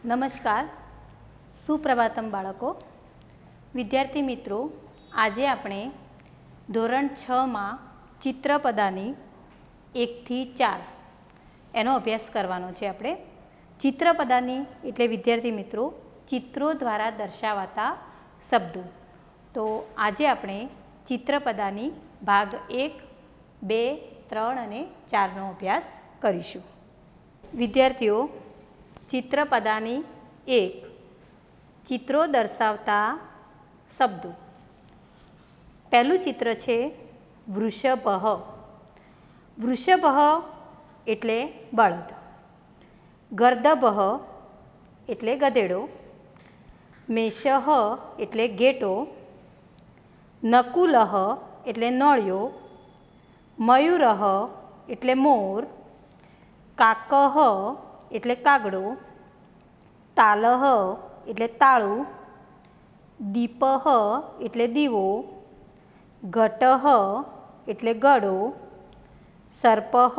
નમસ્કાર, સુપ્રભાતમ બાળકો. વિદ્યાર્થી મિત્રો, આજે આપણે ધોરણ 6માં ચિત્રપદાની 1 થી 4 એનો અભ્યાસ કરવાનો છે. આપણે ચિત્રપદાની એટલે વિદ્યાર્થી મિત્રો ચિત્રો દ્વારા દર્શાવાતા શબ્દો. તો આજે આપણે ચિત્રપદાની ભાગ 1, 2, 3 અને 4નો અભ્યાસ કરીશું. વિદ્યાર્થીઓ, ચિત્રપદાની 1 ચિત્રો દર્શાવતા શબ્દો. પહેલું ચિત્ર છે વૃષભ. વૃષભ એટલે બળદ, ગર્દભ એટલે ગધેડો, મેષઃ એટલે ઘેટો, નકુલઃ એટલે નળિયો, મયુરઃ એટલે મોર, કાકઃ એટલે કાગડો, તાલઃ એટલે તાળું, દીપઃ એટલે દીવો, ઘટઃ એટલે ગળો, સર્પઃ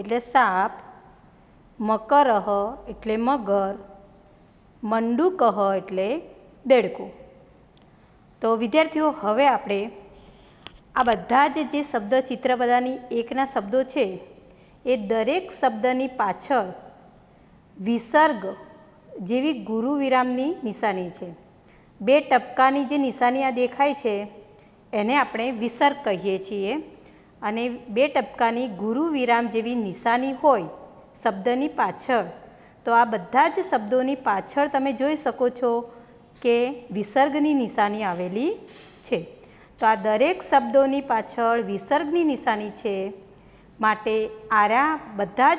એટલે સાપ, મકરઃ એટલે મગર, મંડૂકઃ એટલે દેડકો. તો વિદ્યાર્થીઓ, હવે આપણે આ બધા જે શબ્દ ચિત્રપદાની 1ના શબ્દો છે એ દરેક શબ્દની પાછળ વિસર્ગ જેવી ગુરુ વિરામની નિશાની છે. 2 ટપકાની જે નિશાની આ દેખાય છે એને આપણે વિસર્ગ કહીએ છીએ. અને 2 ટપકાની ગુરુ વિરામ જેવી નિશાની હોય શબ્દની પાછળ, તો આ બધા જ શબ્દોની પાછળ તમે જોઈ શકો છો કે વિસર્ગની નિશાની આવેલી છે. તો આ દરેક શબ્દોની પાછળ વિસર્ગની નિશાની છે. માટે બધા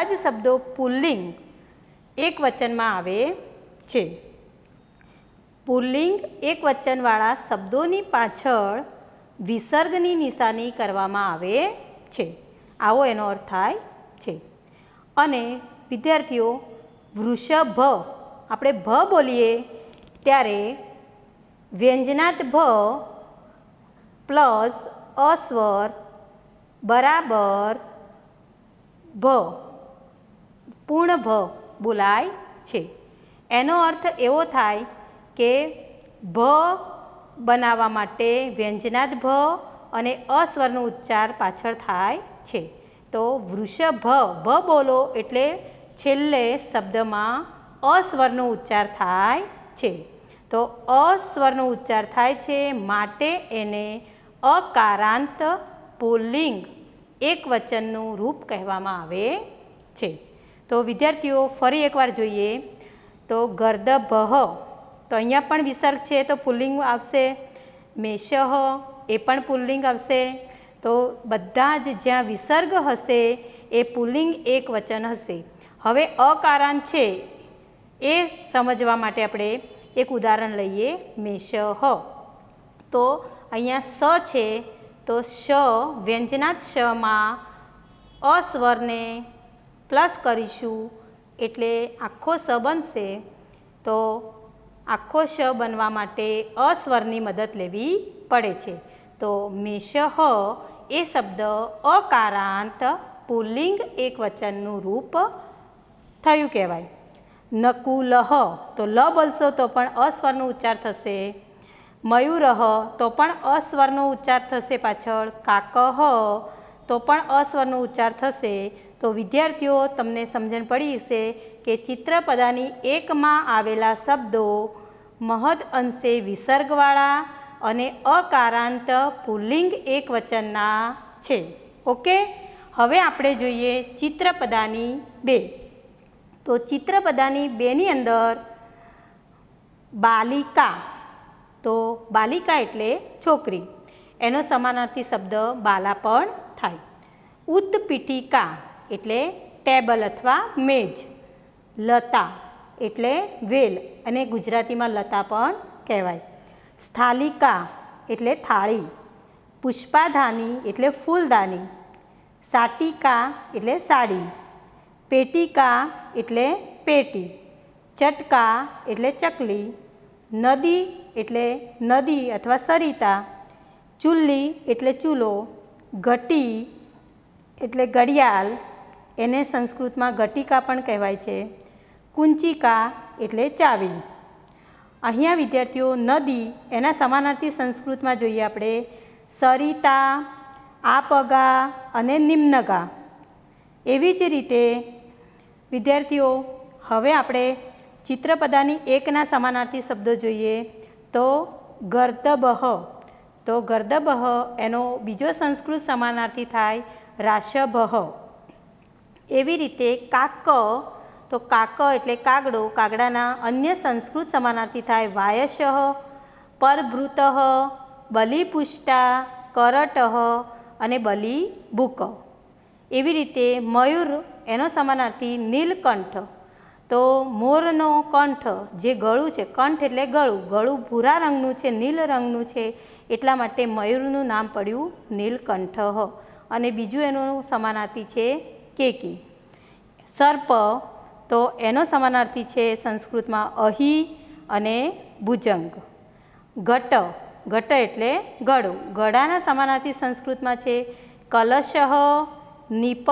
જ શબ્દો પુલ્લિંગ એકવચનમાં આવે છે. પુલ્લિંગ એકવચનવાળા શબ્દોની પાછળ વિસર્ગની નિશાની કરવામાં આવે છે. આવો એનો અર્થ થાય છે. અને વિદ્યાર્થીઓ, વૃષભ આપણે ભ બોલીએ ત્યારે વ્યંજનાત ભ પ્લસ અસ્વર બરાબર ભ, પૂર્ણ ભ બોલાય છે. એનો અર્થ એવો થાય કે ભ બનાવવા માટે વ્યંજનાત ભ અને અસ્વરનો ઉચ્ચાર પાછળ થાય છે. તો વૃષભ ભ બોલો એટલે છેલ્લે શબ્દમાં અસ્વરનો ઉચ્ચાર થાય છે. તો અસ્વરનો ઉચ્ચાર થાય છે માટે એને અકારાંત પુલ્લિંગ એકવચનનું રૂપ કહેવામાં આવે છે. તો વિદ્યાર્થીઓ, ફરી એકવાર જોઈએ તો ગર્દભઃ, તો અહીંયા પણ વિસર્ગ છે તો પુલ્લિંગ આવશે. મેષઃ એ પણ પુલ્લિંગ આવશે. તો બધા જ જ્યાં વિસર્ગ હશે એ પુલ્લિંગ એકવચન હશે. હવે અકારાંત છે એ સમજવા માટે આપણે એક ઉદાહરણ લઈએ. મેષઃ, તો અહીંયા સ છે તો શ વ્યંજનાત શમાં અસ્વરને પ્લસ કરીશું એટલે આખો સ બનશે. તો આખો શ બનવા માટે અસ્વરની મદદ લેવી પડે છે. તો મેષઃ એ શબ્દ અકારાંત પુલ્લિંગ એકવચનનું રૂપ થયું કહેવાય. નકુલઃ, તો લ બોલશો તો પણ અસ્વરનો ઉચ્ચાર થશે. મયુરઃ, તો પણ અસ્વરનો ઉચ્ચાર થશે પાછળ. કાકઃ, તો પણ અસ્વરનો ઉચ્ચાર થશે. તો વિદ્યાર્થીઓ, તમને સમજણ પડી હશે કે ચિત્રપદાની 1માં આવેલા શબ્દો મહદ અંશે વિસર્ગવાળા અને અકારાંત પુલ્લિંગ એકવચનના છે. ઓકે, હવે આપણે જોઈએ ચિત્રપદાની 2. તો ચિત્રપદાની 2ની અંદર બાલિકા, તો બાલિકા એટલે છોકરી, એનો સમાનાર્થી શબ્દ બાલા પણ થાય. ઉત્પીઠિકા એટલે ટેબલ અથવા મેજ, લતા એટલે વેલ અને ગુજરાતીમાં લતા પણ કહેવાય. સ્થાલિકા એટલે થાળી, પુષ્પાધાની એટલે ફૂલદાની, સાટિકા એટલે સાડી, પેટિકા એટલે પેટી, ચટકા એટલે ચકલી, નદી એટલે નદી અથવા સરિતા, ચૂલ્લી એટલે ચૂલો, ઘટી એટલે ઘડિયાળ, એને સંસ્કૃતમાં ઘટિકા પણ કહેવાય છે. કુંચિકા એટલે ચાવી. અહીંયા વિદ્યાર્થીઓ નદી એના સમાનાર્થી સંસ્કૃતમાં જોઈએ આપણે સરિતા, આપગા અને નિમ્નગા. એવી જ રીતે વિદ્યાર્થીઓ હવે આપણે ચિત્રપદાની એકના સમાનાર્થી શબ્દો જોઈએ તો ગર્દભઃ. તો ગર્દભઃ એનો બીજો સંસ્કૃત સમાનાર્થી થાય રાશભઃ. એવી રીતે કાક, તો કાક એટલે કાગડો, કાગડાના અન્ય સંસ્કૃત સમાનાર્થી થાય વાયશઃ, પરભૃતઃ, બલિપુષ્ટા, કરટઃ અને બલિભૂક. એવી રીતે મયુર એનો સમાનાર્થી નીલકંઠ. તો મોરનો કંઠ જે ગળું છે, કંઠ એટલે ગળું, ગળું ભૂરા રંગનું છે, નીલ રંગનું છે, એટલા માટે મયુરનું નામ પડ્યું નીલકંઠ. અને બીજું એનું સમાનાર્થી છે કેકી. સર્પ, તો એનો સમાનાર્થી છે સંસ્કૃતમાં અહી અને ભુજંગ. ઘટ, ઘટ એટલે ગળું, ગળાના સમાનાર્થી સંસ્કૃતમાં છે કલશઃ, નિપઃ,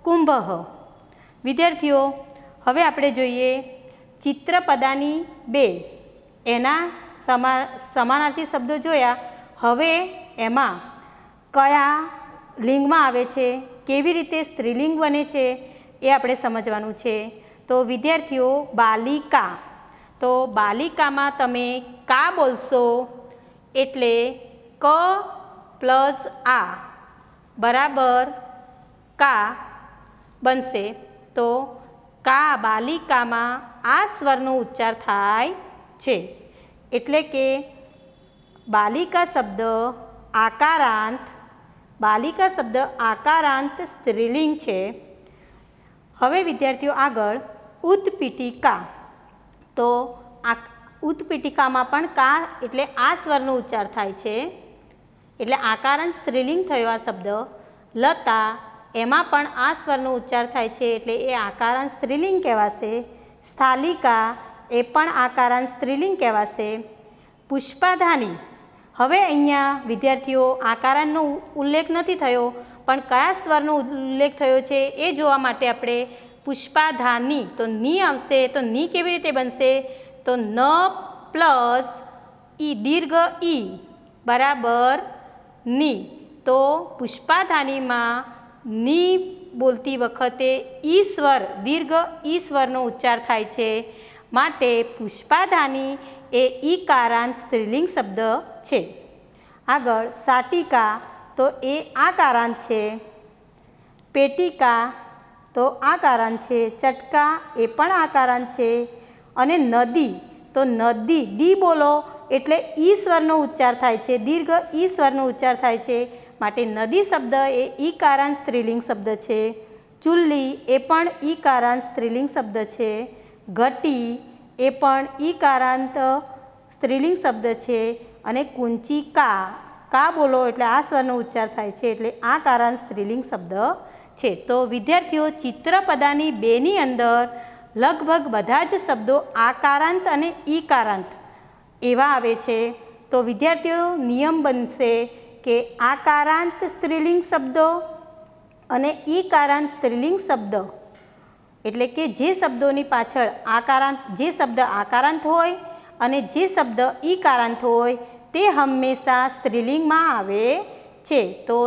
કુંભઃ. વિદ્યાર્થીઓ હવે આપણે જોઈએ ચિત્રપદાની 2 એના સમાનાર્થી શબ્દો જોયા. હવે એમાં કયા લિંગમાં આવે છે, કેવી રીતે સ્ત્રીલિંગ બને છે એ આપણે સમજવાનું છે. તો વિદ્યાર્થીઓ બાલિકા, તો બાલિકામાં તમે કા બોલશો એટલે ક પ્લસ આ બરાબર કા બનશે. તો કા બાલિકામાં આ સ્વરનો ઉચ્ચાર થાય છે. એટલે કે બાલિકા શબ્દ આકારાંત, બાલિકા શબ્દ આકારાંત સ્ત્રીલિંગ છે. હવે વિદ્યાર્થીઓ આગળ ઉત્પીઠિકા. તો આ ઉત્પીઠિકામાં પણ કા એટલે આ સ્વરનો ઉચ્ચાર થાય છે, એટલે આકારાંત સ્ત્રીલિંગ થયો આ શબ્દ. લતા એમાં પણ આ સ્વરનો ઉચ્ચાર થાય છે, એટલે એ આકારાંત સ્ત્રીલિંગ કહેવાશે. સ્થાલિકા એ પણ આકારાંત સ્ત્રીલિંગ કહેવાશે. પુષ્પાધાની, હવે અહીંયા વિદ્યાર્થીઓ આકારાંતનો ઉલ્લેખ નથી થયો, પણ કયા સ્વરનો ઉલ્લેખ થયો છે એ જોવા માટે આપણે પુષ્પાધાની, તો ની આવશે. તો ની કેવી રીતે બનશે, તો ન પ્લસ ઈ, દીર્ઘ ઈ બરાબર ની. તો પુષ્પાધાનીમાં ની બોલતી વખતે ઈ સ્વર, દીર્ઘ ઈ સ્વરનો ઉચ્ચાર થાય છે, માટે પુષ્પાધાની એ ઈકારાંત સ્ત્રીલિંગ શબ્દ છે. આગળ સાટિકા, તો એ આકારાંત છે. પેટિકા, તો આકારાંત છે. ચટકા એ પણ આકારાંત છે. અને નદી, તો નદી દી બોલો એટલે ઈ સ્વરનો ઉચ્ચાર થાય છે, દીર્ઘ ઈ સ્વરનો ઉચ્ચાર થાય છે, માટે નદી શબ્દ એ ઈકારાંત સ્ત્રીલિંગ શબ્દ છે. ચુલ્લી એ પણ ઈકારાંત સ્ત્રીલિંગ શબ્દ છે. ઘટી એ પણ ઈકારાંત સ્ત્રીલિંગ શબ્દ છે. અને કુંચિકા, કા બોલો એટલે આ સ્વરનો ઉચ્ચાર થાય છે, એટલે આકારાંત સ્ત્રીલિંગ શબ્દ છે. તો વિદ્યાર્થીઓ ચિત્રપદાની 2ની અંદર લગભગ બધા જ શબ્દો આકારાંત અને ઈકારાંત એવા આવે છે. તો વિદ્યાર્થીઓ નિયમ બનશે કે આકારાંત સ્ત્રીલિંગ શબ્દો અને ઈકારાંત સ્ત્રીલિંગ શબ્દ, એટલે કે જે શબ્દોની પાછળ આકારાંત, જે શબ્દ આકારાંત હોય અને જે શબ્દ ઈકારાંત હોય તે હંમેશા સ્ત્રીલિંગમાં આવે છે. તો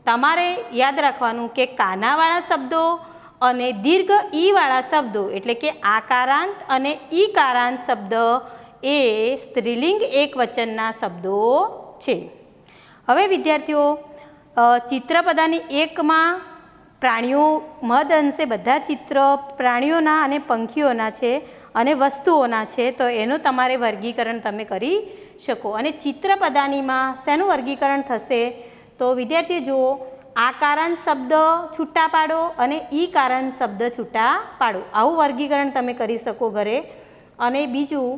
તમારે યાદ રાખવાનું કે કાનાવાળા શબ્દો અને દીર્ઘ ઈવાળા શબ્દો, એટલે કે આકારાંત અને ઈકારાંત શબ્દ એ સ્ત્રીલિંગ એકવચનના શબ્દો છે. હવે વિદ્યાર્થીઓ ચિત્રપદાની 1માં પ્રાણીઓ મહદ અંશે બધા ચિત્ર પ્રાણીઓના અને પંખીઓના છે અને વસ્તુઓના છે, તો એનું તમારે વર્ગીકરણ તમે કરી શકો. અને ચિત્રપદાનીમાં શેનું વર્ગીકરણ થશે, તો વિદ્યાર્થીઓ જુઓ આકારાંત શબ્દ છૂટા પાડો અને ઈકારાંત શબ્દ છૂટા પાડો, આવું વર્ગીકરણ તમે કરી શકો ઘરે. અને બીજું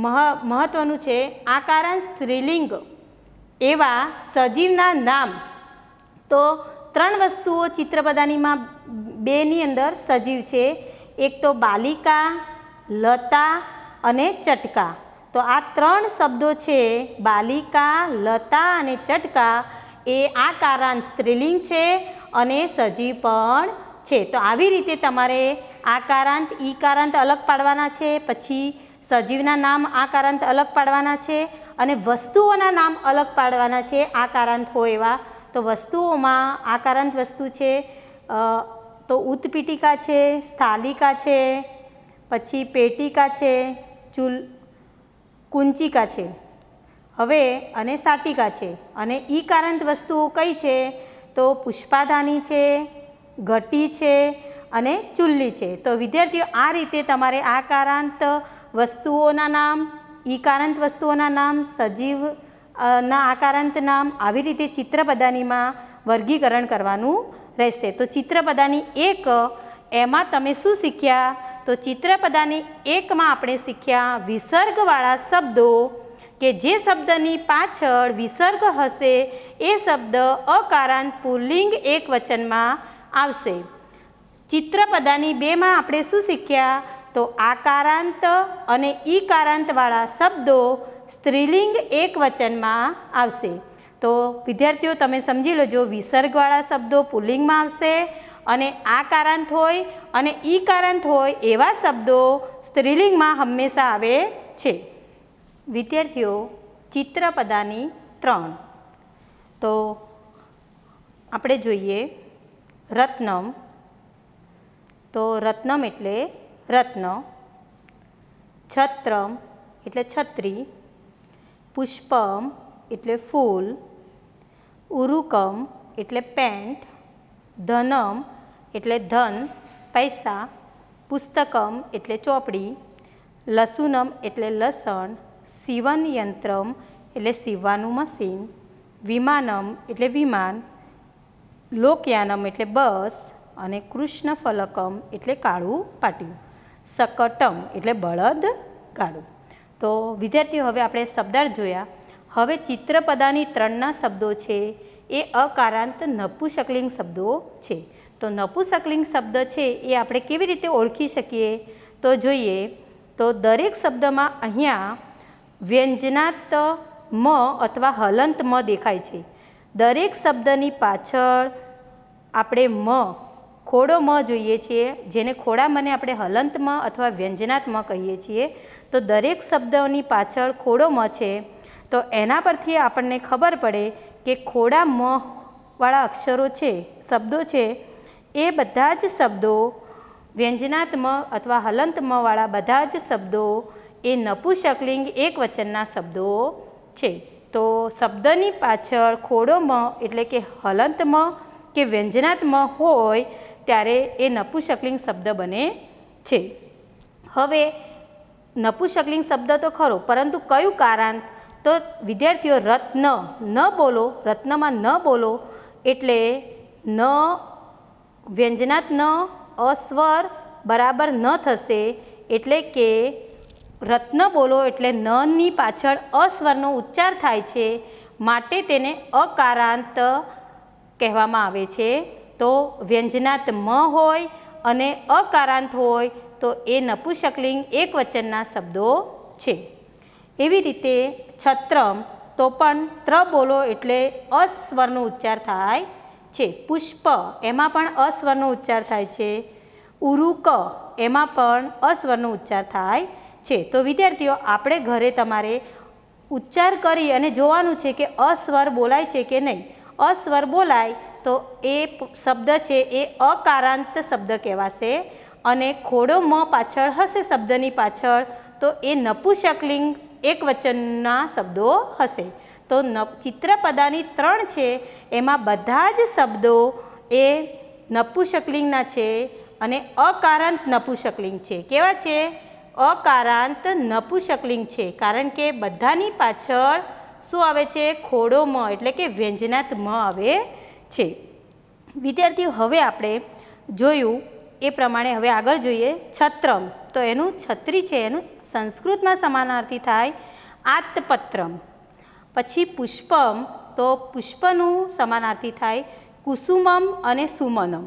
મહત્ત્વનું છે આકારાંત સ્ત્રીલિંગ એવા સજીવના નામ. તો 3 વસ્તુઓ ચિત્રપદાનીમાં 2ની અંદર સજીવ છે, એક તો બાલિકા, લતા અને ચટકા. તો આ 3 શબ્દો છે બાલિકા, લતા અને ચટકા એ આકારાંત સ્ત્રીલિંગ છે અને સજીવ પણ છે. તો આવી રીતે તમારે આકારાંત ઈકારાંત અલગ પાડવાના છે, પછી સજીવના નામ આકારાંત અલગ પાડવાના છે અને વસ્તુઓના નામ અલગ પાડવાના છે આકારાંત હોય એવા. તો વસ્તુઓમાં આકારાંત વસ્તુ છે તો ઉત્પીઠિકા છે, સ્થાલિકા છે, પછી પેટિકા છે, કુંચિકા છે હવે અને સાટિકા છે. અને ઈકારાંત વસ્તુઓ કઈ છે? તો પુષ્પાધાની છે, ઘટી છે અને ચુલ્લી છે. તો વિદ્યાર્થીઓ આ રીતે તમારે આકારાંત વસ્તુઓના નામ, ઈકારાંત વસ્તુઓના નામ, સજીવ ના આકારાંત નામ આવી રીતે ચિત્રપદાનીમાં વર્ગીકરણ કરવાનું રહેશે. તો ચિત્રપદાની 1 એમાં તમે શું શીખ્યા? તો ચિત્રપદાની 1માં આપણે શીખ્યા વિસર્ગવાળા શબ્દો કે જે શબ્દની પાછળ વિસર્ગ હશે એ શબ્દ અકારાંત પુલ્લિંગ એકવચનમાં આવશે. ચિત્રપદાની 2માં આપણે શું શીખ્યા? તો આકારાંત અને ઈકારાંતવાળા શબ્દો સ્ત્રીલિંગ એકવચનમાં આવશે. તો વિદ્યાર્થીઓ તમે સમજી લેજો, વિસર્ગવાળા શબ્દો પુલ્લિંગમાં આવશે અને આકારાંત હોય અને ઈકારાંત હોય એવા શબ્દો સ્ત્રીલિંગમાં હંમેશા આવે છે. વિદ્યાર્થીઓ ચિત્રપદાની 3 તો આપણે જોઈએ રત્નમ. તો રત્નમ એટલે રત્ન, છત્રમ એટલે છત્રી, પુષ્પમ એટલે ફૂલ, ઉરુકમ એટલે પેન્ટ, ધનમ એટલે ધન પૈસા, પુસ્તકમ એટલે ચોપડી, લસુનમ એટલે લસણ, સીવન યંત્રમ એટલે સીવવાનું મશીન, વિમાનમ એટલે વિમાન, લોકયાનમ એટલે બસ અને કૃષ્ણ ફલકમ એટલે કાળું પાટિયું, શકટમ એટલે બળદ ગાડું. તો વિદ્યાર્થીઓ હવે આપણે શબ્દાર્થ જોયા. હવે ચિત્રપદાની 3ના શબ્દો છે એ અકારાંત નપુંસકલિંગ શબ્દો છે. તો નપુંસકલિંગ શબ્દ છે એ આપણે કેવી રીતે ઓળખી શકીએ? તો જોઈએ તો દરેક શબ્દમાં અહીંયા વ્યંજનાત મ અથવા હલંત મ દેખાય છે. દરેક શબ્દની પાછળ આપણે મ ખોડો મ જોઈએ છીએ, જેને ખોડા મને આપણે હલંત મ અથવા વ્યંજનાત મ કહીએ છીએ. તો દરેક શબ્દોની પાછળ ખોડો મ છે. તો એના પરથી આપણને ખબર પડે કે ખોડા મ વાળા અક્ષરો છે, શબ્દો છે, એ બધા જ શબ્દો વ્યંજનાત મ અથવા હલંત મ વાળા બધા જ શબ્દો એ નપુંસકલિંગ એકવચનના શબ્દો છે. તો શબ્દની પાછળ ખોડો મ એટલે કે હલંત મ કે વ્યંજનાત મ હોય ત્યારે એ નપુંસકલિંગ શબ્દ બને છે. હવે નપુંસકલિંગ શબ્દ તો ખરો, પરંતુ કયું કારાંત? તો વિદ્યાર્થીઓ રત્ન ન બોલો, રત્નમાં ન બોલો એટલે ન વ્યંજનાત ન અસ્વર બરાબર ન થશે. એટલે કે રત્ન બોલો એટલે નની પાછળ અસ્વરનો ઉચ્ચાર થાય છે, માટે તેને અકારાંત કહેવામાં આવે છે. તો વ્યંજનાત મ હોય અને અકારાંત હોય તો એ નપુંસકલિંગ એકવચનના શબ્દો છે. એવી રીતે છત્રમ તો પણ ત્ર બોલો એટલે અસ્વરનો ઉચ્ચાર થાય છે. પુષ્પ એમાં પણ અસ્વરનો ઉચ્ચાર થાય છે. ઉરુક એમાં પણ અસ્વરનો ઉચ્ચાર થાય છે. તો વિદ્યાર્થીઓ આપણે ઘરે તમારે ઉચ્ચાર કરી અને જોવાનું છે કે અસ્વર બોલાય છે કે નહીં. અસ્વર બોલાય તો એ શબ્દ છે એ અકારાંત શબ્દ કહેવાશે અને ખોડો મ પાછળ હશે શબ્દની પાછળ તો એ નપુંસકલિંગ એકવચનના શબ્દો હશે. તો ચિત્રપદાની 3 છે એમાં બધા જ શબ્દો એ નપુંસકલિંગના છે અને અકારાંત નપુંસકલિંગ છે. કેવા છે? અકારાંત નપુંસકલિંગ છે, કારણ કે બધાની પાછળ શું આવે છે? ખોડો મ એટલે કે વ્યંજનાત મ આવે છે. વિદ્યાર્થીઓ હવે આપણે જોયું એ પ્રમાણે હવે આગળ જોઈએ છત્રમ. તો એનું છત્રી છે, એનું સંસ્કૃતમાં સમાનાર્થી થાય આત્પત્રમ. પછી પુષ્પમ તો પુષ્પનું સમાનાર્થી થાય કુસુમમ અને સુમનમ.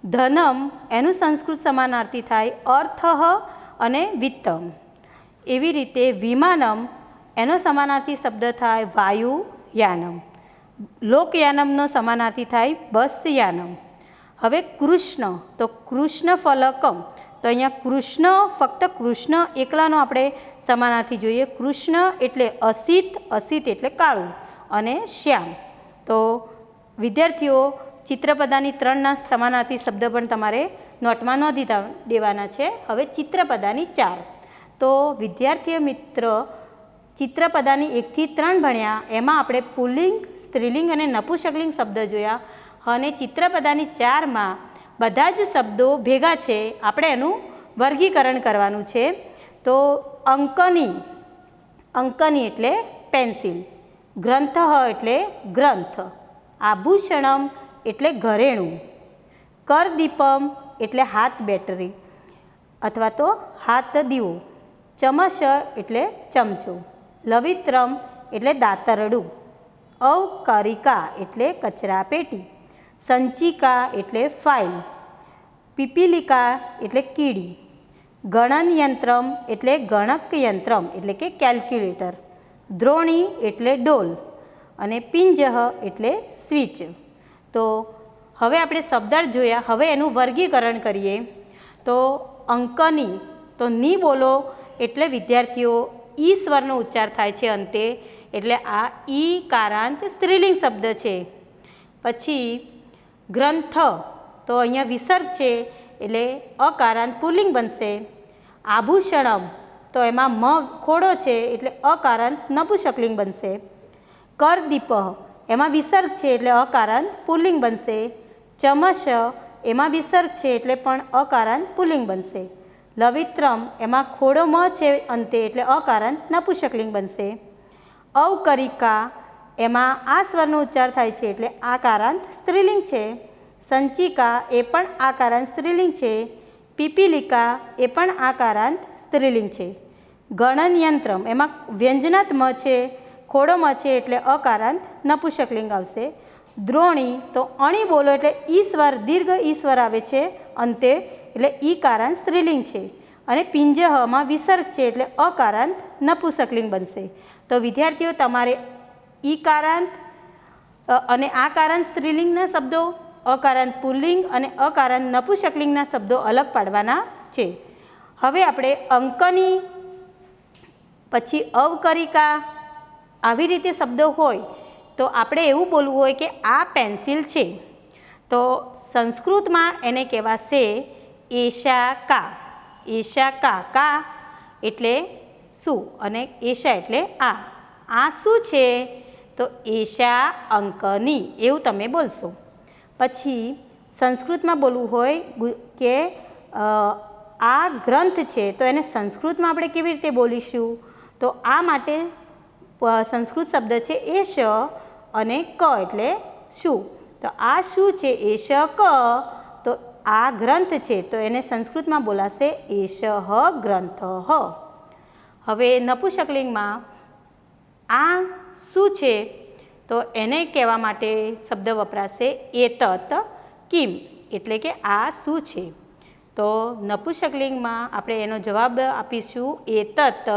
ધનમ એનું સંસ્કૃત સમાનાર્થી થાય અર્થ અને વિત્તમ. એવી રીતે વિમાનમ એનો સમાનાર્થી શબ્દ થાય વાયુયાનમ. લોકયાનમનો સમાનાર્થી થાય બસયાનમ. હવે કૃષ્ણ, તો કૃષ્ણ ફલકમ, તો અહીંયા કૃષ્ણ ફક્ત કૃષ્ણ એકલાનો આપણે સમાનાર્થી જોઈએ. કૃષ્ણ એટલે અસિત, અસિત એટલે કાળું, અને શ્યામ. તો વિદ્યાર્થીઓ ચિત્રપદાની 3ના સમાનાર્થી શબ્દ પણ તમારે નોટમાં નોંધી દેવાના છે. હવે ચિત્રપદાની 4. તો વિદ્યાર્થીઓ મિત્ર ચિત્રપદાની 1 થી 3 ભણ્યા, એમાં આપણે પુલ્લિંગ, સ્ત્રીલિંગ અને નપુંસકલિંગ શબ્દ જોયા. અને ચિત્રપદાની 4માં બધા જ શબ્દો ભેગા છે, આપણે એનું વર્ગીકરણ કરવાનું છે. તો અંકની, અંકની એટલે પેન્સિલ, ગ્રંથ એટલે ગ્રંથ, આભૂષણમ એટલે ઘરેણું, કરદીપમ એટલે હાથ બેટરી અથવા તો હાથ દીવો, ચમચ એટલે ચમચો, લવિત્રમ એટલે દાતરડું, અવકારિકા એટલે કચરા પેટી, સંચિકા એટલે ફાઇલ, પીપીલિકા એટલે કીડી, ગણનયંત્રમ એટલે ગણક યંત્રમ એટલે કે કેલ્ક્યુલેટર, દ્રોણી એટલે ડોલ, અને પિંજહ એટલે સ્વિચ. તો હવે આપણે શબ્દાર્થ જોયા, હવે એનું વર્ગીકરણ કરીએ. તો અંકની, તો ની બોલો એટલે વિદ્યાર્થીઓ ઈ સ્વરનો ઉચ્ચાર થાય છે અંતે, એટલે આ ઈ કારાંત સ્ત્રીલિંગ શબ્દ છે. પછી ગ્રંથ, તો અહીંયા વિસર્ગ છે એટલે અકારાંત પુલ્લિંગ બનશે. આભૂષણમ, તો એમાં મ ખોડો છે એટલે અકારાંત નપુંસકલિંગ બનશે. કરદીપ, એમાં વિસર્ગ છે એટલે અકારાંત પુલ્લિંગ બનશે. ચમચ, એમાં વિસર્ગ છે એટલે પણ અકારાંત પુલ્લિંગ બનશે. લવિત્રમ, એમાં ખોડો મ છે અંતે એટલે અકારાંત નપુંસકલિંગ બનશે. અવકરિકા, એમાં આ સ્વરનો ઉચ્ચાર થાય છે એટલે આકારાંત સ્ત્રીલિંગ છે. સંચિકા, એ પણ આકારાંત સ્ત્રીલિંગ છે. પીપીલિકા, એ પણ આકારાંત સ્ત્રીલિંગ છે. ગણનયંત્રમ, એમાં વ્યંજનાત મ છે, ખોડો મ છે એટલે અકારાંત નપુંસકલિંગ આવશે. દ્રોણી, તો અણી બોલો એટલે ઈ સ્વર, દીર્ઘ ઈ સ્વર આવે છે અંતે એટલે ઈ કારાંત સ્ત્રીલિંગ છે. અને પિંજહમાં વિસર્ગ છે એટલે અકારાંત નપુંસકલિંગ બનશે. તો વિદ્યાર્થીઓ તમારે ઈ કારાંત અને આકારાંત સ્ત્રીલિંગના શબ્દો, અકારાંત પુલ્લિંગ અને અકારાંત નપુંસકલિંગના શબ્દો અલગ પાડવાના છે. હવે આપણે અંકની, પછી અવકરિકા, આવી રીતે શબ્દો હોય તો આપણે એવું બોલવું હોય કે આ પેન્સિલ છે. તો સંસ્કૃતમાં એને કહેવાશે એશા કા. એશા કા, કા એટલે શું અને એશા એટલે આ શું છે? તો એશા અંકની, એવું તમે બોલશો. પછી સંસ્કૃતમાં બોલવું હોય કે આ ગ્રંથ છે, તો એને સંસ્કૃતમાં આપણે કેવી રીતે બોલીશું? તો આ માટે સંસ્કૃત શબ્દ છે એશ અને ક એટલે શું. તો આ શું છે? એશ ક. તો આ ગ્રંથ છે, તો એને સંસ્કૃતમાં બોલાશે એશ ગ્રંથ. હવે નપુંસકલિંગમાં આ શું છે? તો એને કહેવા માટે શબ્દ વપરાશે એતત કિમ, એટલે કે આ શું છે. તો નપુંસકલિંગમાં આપણે એનો જવાબ આપીશું એતત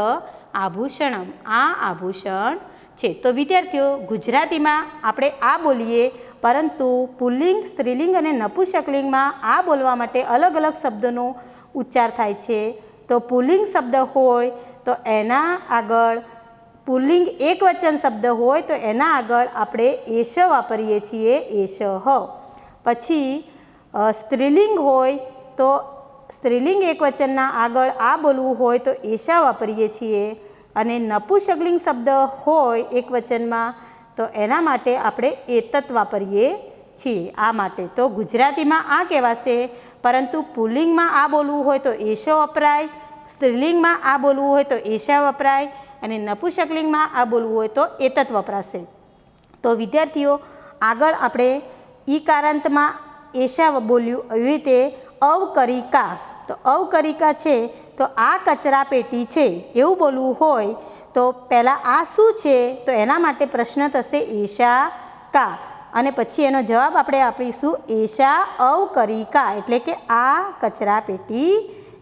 આભૂષણમ, આ આભૂષણ છે. તો વિદ્યાર્થીઓ ગુજરાતીમાં આપણે આ બોલીએ, પરંતુ પુલ્લિંગ, સ્ત્રીલિંગ અને નપુંસકલિંગમાં આ બોલવા માટે અલગ અલગ શબ્દોનો ઉચ્ચાર થાય છે. તો પુલ્લિંગ શબ્દ હોય તો એના આગળ, પુલ્લિંગ એકવચન શબ્દ હોય તો એના આગળ આપણે એશ વાપરીએ છીએ, એશ. પછી સ્ત્રીલિંગ હોય તો સ્ત્રીલિંગ એકવચનના આગળ આ બોલવું હોય તો એશા વાપરીએ છીએ. અને નપુંસકલિંગ શબ્દ હોય એકવચનમાં તો એના માટે આપણે એતત વાપરીએ છીએ. આ માટે તો ગુજરાતીમાં આ કહેવાશે, પરંતુ પુલ્લિંગમાં આ બોલવું હોય તો એશો વપરાય, સ્ત્રીલિંગમાં આ બોલવું હોય તો એશા વપરાય, અને નપુંસકલિંગમાં આ બોલવું હોય તો એતત વપરાશે. તો વિદ્યાર્થીઓ આગળ આપણે ઈ કારાંતમાં એશા બોલ્યું, એવી રીતે અવકરિકા, તો અવકરિકા છે તો આ કચરા પેટી છે એવું બોલવું હોય તો પહેલાં આ શું છે? તો એના માટે પ્રશ્ન થશે એશા કા, અને પછી એનો જવાબ આપણે આપીશું એશા અવકરિકા, એટલે કે આ કચરા પેટી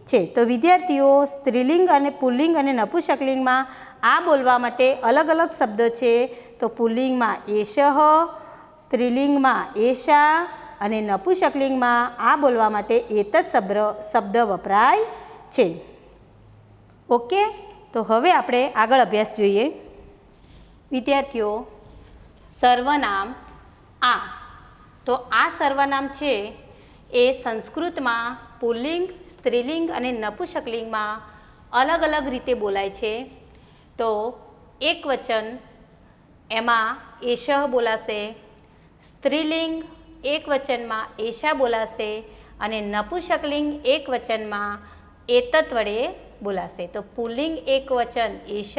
છે. તો વિદ્યાર્થીઓ સ્ત્રીલિંગ અને પુલ્લિંગ અને નપુંસકલિંગમાં આ બોલવા માટે અલગ અલગ શબ્દ છે. તો પુલ્લિંગમાં એશઃ, સ્ત્રીલિંગમાં એશા અને નપુંસકલિંગમાં આ બોલવા માટે એતત શબ્દ વપરાય છે. ઓકે, તો હવે આપણે આગળ અભ્યાસ જોઈએ. વિદ્યાર્થીઓ, સર્વનામ આ, તો આ સર્વનામ છે એ સંસ્કૃતમાં પુલ્લિંગ, સ્ત્રીલિંગ અને નપુંસકલિંગમાં અલગ અલગ રીતે બોલાય છે. તો એક વચન એમાં એષઃ બોલાશે, સ્ત્રીલિંગ એક વચનમાં એષા બોલાશે અને નપુંસકલિંગ એક વચનમાં એતત વડે બોલાશે. તો પુલ્લિંગ એક વચન એષ,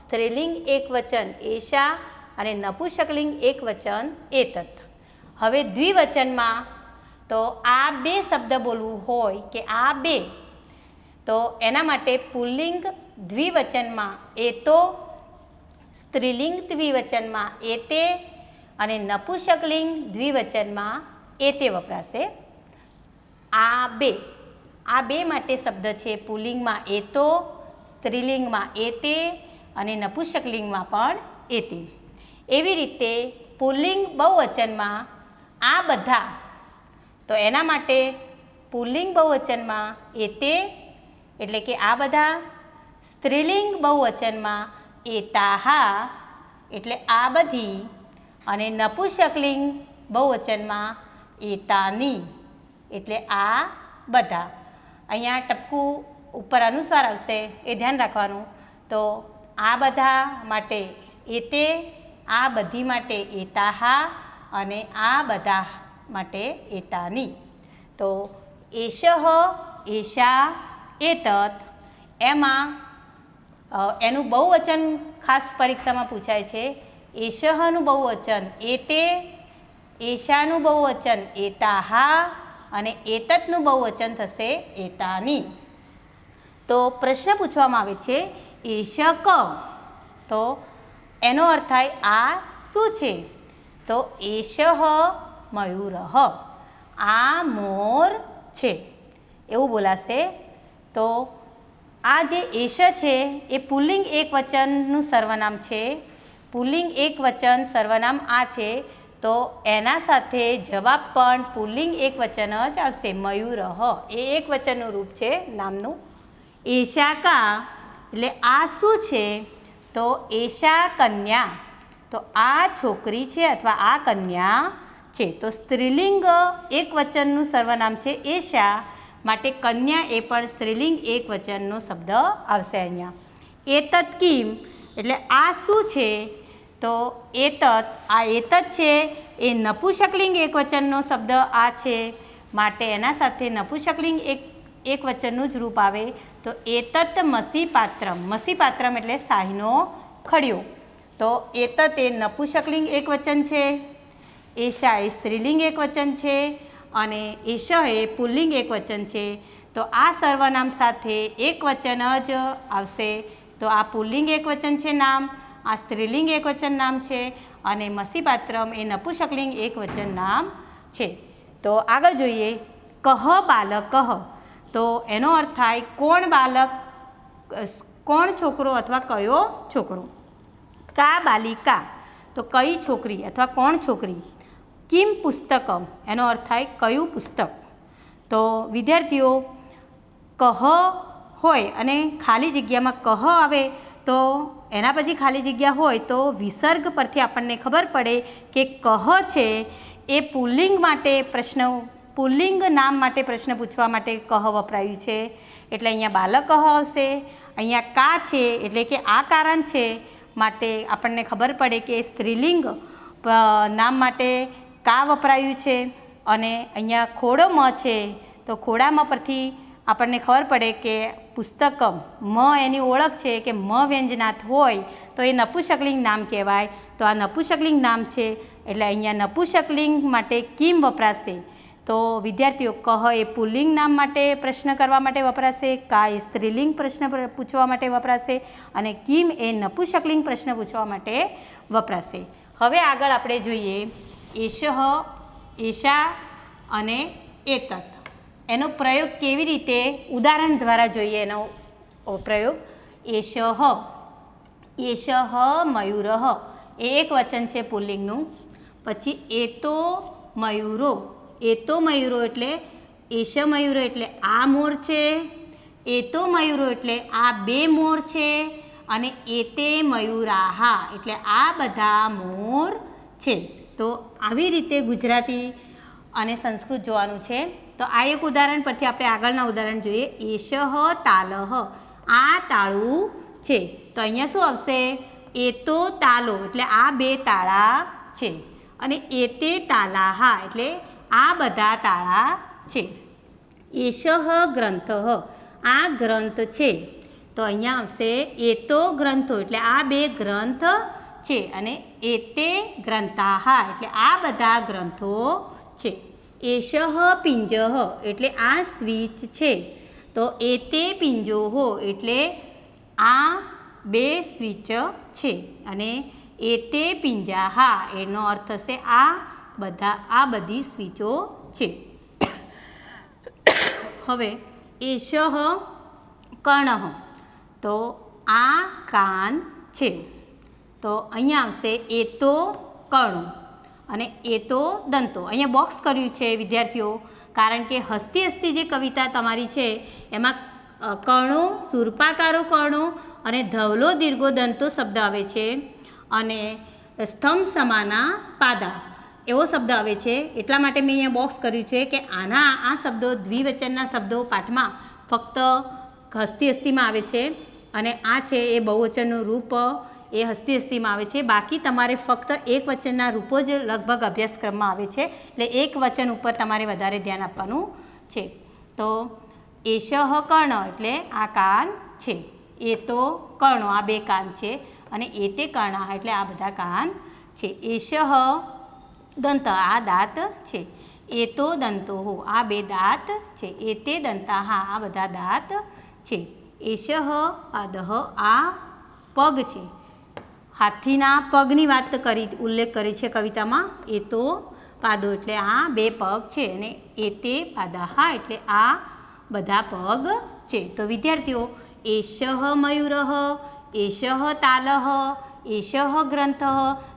સ્ત્રીલિંગ એક વચન એષા અને નપુંસકલિંગ એક વચન એતત. હવે દ્વિવચનમાં તો આ બે શબ્દ બોલવું હોય કે આ બે, તો એના માટે પુલ્લિંગ દ્વિવચનમાં એતો, સ્ત્રીલિંગ દ્વિવચનમાં એતે અને નપુંસકલિંગ દ્વિવચનમાં એતે વપરાશે. આ બે માટે શબ્દ છે પુલ્લિંગમાં એતો, સ્ત્રીલિંગમાં એતે અને નપુંસકલિંગમાં પણ એતે. એવી રીતે પુલ્લિંગ બહુવચનમાં આ બધા, તો એના માટે પુલ્લિંગ બહુવચનમાં એતે એટલે કે આ બધા, સ્ત્રીલિંગ બહુવચનમાં એતાહા એટલે આ બધી અને નપુંસકલિંગ બહુવચનમાં એતાની એટલે આ બધા. અહીંયા ટપકું ઉપર અનુસ્વાર આવશે એ ધ્યાન રાખવાનું. તો આ બધા માટે એતે, આ બધી માટે એતાહા અને આ બધા માટે એતાની. તો એષઃ, એષા, એતત એમાં એનું બહુવચન ખાસ પરીક્ષામાં પૂછાય છે. એષઃનું બહુવચન એતે, એષાનું બહુવચન એતાહા અને એતતનું બહુવચન થશે એતાની. તો પ્રશ્ન પૂછવામાં આવે છે એષ ક, તો એનો અર્થ થાય આ શું છે? તો એષઃ મયુરઃ, આ મોર છે એવું બોલાશે. તો આ જે એષ છે એ પુલ્લિંગ એક વચનનું સર્વનામ છે. પુલ્લિંગ એક વચન સર્વનામ આ છે, તો એના સાથે જવાબ પણ પુલ્લિંગ એક વચન જ આવશે. મયુરઃ એ એક વચનનું રૂપ છે નામનું. એષા કા એટલે આ શું છે? તો એષા કન્યા, તો આ છોકરી છે અથવા આ કન્યા છે. તો સ્ત્રીલિંગ એક વચનનું સર્વનામ છે એષા, માટે કન્યા એ પણ સ્ત્રીલિંગ એક વચનનો શબ્દ આવશે અહીંયા. એતત કિમ એટલે આ શું છે? તો એતત, આ એતત છે એ નપુંસકલિંગ એક વચનનો શબ્દ આ છે, માટે એના સાથે નપુંસકલિંગ એક વચનનું જ રૂપ આવે. તો એતત મસી પાત્રમ, મસી પાત્રમ એટલે શાહીનો ખડિયો. તો એતત એ નપુંસકલિંગ એક વચન છે, એષા એ સ્ત્રીલિંગ એક વચન છે અને એષઃ એ પુલ્લિંગ એક વચન છે. તો આ સર્વનામ સાથે એક વચન જ આવશે. તો આ પુલ્લિંગ એક વચન છે નામ, આ સ્ત્રીલિંગ એક વચન નામ છે અને મસી પાત્રમ એ નપુંસકલિંગ એક વચન નામ છે. તો આગળ જોઈએ કહ બાલક, તો એનો અર્થ થાય કોણ બાલક, કોણ છોકરો અથવા કયો છોકરો. કા બાલિકા તો કઈ છોકરી અથવા કોણ છોકરી. કિમ પુસ્તકમ એનો અર્થ થાય કયું પુસ્તક. તો વિદ્યાર્થીઓ, કહ હોય અને ખાલી જગ્યામાં કહ આવે તો એના પછી ખાલી જગ્યા હોય તો વિસર્ગ પરથી આપણને ખબર પડે કે કહ છે એ પુલ્લિંગ માટે પ્રશ્ન, પુલ્લિંગ નામ માટે પ્રશ્ન પૂછવા માટે કહ વપરાયું છે. એટલે અહીંયા બાલક આવશે. અહીંયા કા છે એટલે કે આ કારણ છે, માટે આપણને ખબર પડે કે સ્ત્રીલિંગ નામ માટે કા વપરાયું છે. અને અહીંયા ખોડો મ છે, તો ખોડા મ પરથી આપણને ખબર પડે કે પુસ્તકમ, મ એની ઓળખ છે કે મ વ્યંજનાથ હોય તો એ નપુંસકલિંગ નામ કહેવાય. તો આ નપુંસકલિંગ નામ છે એટલે અહીંયા નપુંસકલિંગ માટે કિમ વપરાશે. તો વિદ્યાર્થીઓ, કહ એ પુલ્લિંગ નામ માટે પ્રશ્ન કરવા માટે વપરાશે, કા એ સ્ત્રીલિંગ પ્રશ્ન પૂછવા માટે વપરાશે અને કિમ એ નપુંસકલિંગ પ્રશ્ન પૂછવા માટે વપરાશે. હવે આગળ આપણે જોઈએ એષઃ, એષા અને એતત એનો પ્રયોગ કેવી રીતે ઉદાહરણ દ્વારા જોઈએ. એનો પ્રયોગ એષઃ, એષઃ મયુરઃ એ એક વચન છે પુલ્લિંગનું. પછી એતો મયુરો, એતો મયુરો એટલે એશ મયુરો એટલે આ મોર છે, એતો મયુરો એટલે આ બે મોર છે, અને એતે મયુરાહા એટલે આ બધા મોર છે. તો આવી રીતે ગુજરાતી અને સંસ્કૃત જોવાનું છે. તો આ એક ઉદાહરણ પરથી આપણે આગળના ઉદાહરણ જોઈએ. એશહ તાલહ, આ તાળું છે. તો અહીંયા શું આવશે? એતો તાલો એટલે આ બે તાળા છે, અને એતે તાલાહા એટલે આ બધા તાળા છે. એશહ ગ્રંથ, આ ગ્રંથ છે. તો અહીંયા આવશે એતો ગ્રંથો એટલે આ બે ગ્રંથ છે, અને એતે ગ્રંથાહા એટલે આ બધા ગ્રંથો છે. એશહ પિંજહ એટલે આ સ્વિચ છે. તો એતે પિંજોહો એટલે આ બે સ્વિચ છે, અને એતે પિંજાહા એનો અર્થ થશે આ બધી સ્વિચો છે. હવે એશહ કર્ણઃ, તો આ કાન છે. તો અહીંયા આવશે એતો કર્ણો અને એતો દંતો. અહીંયા બોક્સ કર્યું છે વિદ્યાર્થીઓ, કારણ કે હસતી હસતી જે કવિતા તમારી છે એમાં કર્ણો, સુરપાકારો કર્ણો અને ધવલો દીર્ઘો દંતો શબ્દ આવે છે, અને સ્તંભ સમાના પાદા એવો શબ્દ આવે છે. એટલા માટે મેં અહીંયા બોક્સ કર્યું છે કે આ શબ્દો દ્વિવચનના શબ્દો પાઠમાં ફક્ત હસતી હસ્તીમાં આવે છે, અને આ છે એ બહુવચનનું રૂપ એ હસતી હસ્તીમાં આવે છે. બાકી તમારે ફક્ત એક વચનના રૂપો જ લગભગ અભ્યાસક્રમમાં આવે છે, એટલે એક વચન ઉપર તમારે વધારે ધ્યાન આપવાનું છે. તો એશહ કર્ણ એટલે આ કાન છે, એતો કર્ણો આ બે કાન છે, અને એતે કર્ણાહ એટલે આ બધા કાન છે. એશહ દંત આ દાંત છે, એતો દંતોહો આ બે દાંત છે, એતે દંતાહા આ બધા દાંત છે. એશહ પાદહ આ પગ છે, હાથીના પગની વાત ઉલ્લેખ કરી છે કવિતામાં. એતો પાદો એટલે આ બે પગ છે, અને એતે પાદાહા એટલે આ બધા પગ છે. તો વિદ્યાર્થીઓ એશહ મયુરઃ, એશહ તાલહ, એશહ ગ્રંથ.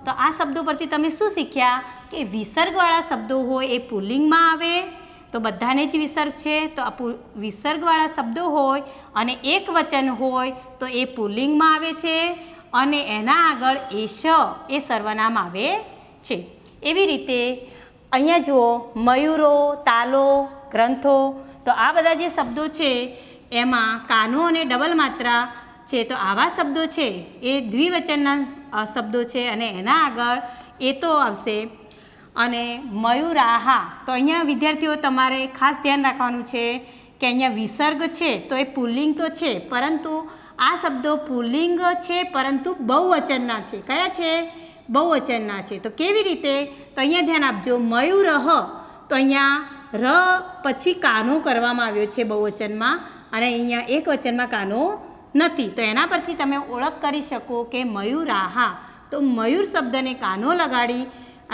તો આ શબ્દો પરથી તમે શું શીખ્યા કે વિસર્ગવાળા શબ્દો હોય એ પુલ્લિંગમાં આવે તો બધાને જ વિસર્ગ છે. તો આ વિસર્ગવાળા શબ્દો હોય અને એક વચન હોય તો એ પુલ્લિંગમાં આવે છે, અને એના આગળ એશ એ સર્વનામ આવે છે. એવી રીતે અહીંયા જુઓ મયુરો, તાલો, ગ્રંથો. તો આ બધા જે શબ્દો છે એમાં કાનો અને ડબલ માત્રા છે. તો આવા શબ્દો છે એ દ્વિવચનના શબ્દો છે, અને એના આગળ એતો આવશે. અને મયુરાહા, તો અહીંયા વિદ્યાર્થીઓ તમારે ખાસ ધ્યાન રાખવાનું છે કે અહીંયા વિસર્ગ છે તો એ પુલ્લિંગ તો છે, પરંતુ આ શબ્દો પુલ્લિંગ છે પરંતુ બહુવચનના છે. કયા છે? બહુવચનના છે. તો કેવી રીતે? તો અહીંયા ધ્યાન આપજો. મયુરહ, તો અહીંયા ર પછી કાનો કરવામાં આવ્યો છે બહુવચનમાં, અને અહીંયા એક વચનમાં કાનો નથી. તો એના પરથી તમે ઓળખ કરી શકો કે મયુરાહા, તો મયુર શબ્દને કાનો લગાડી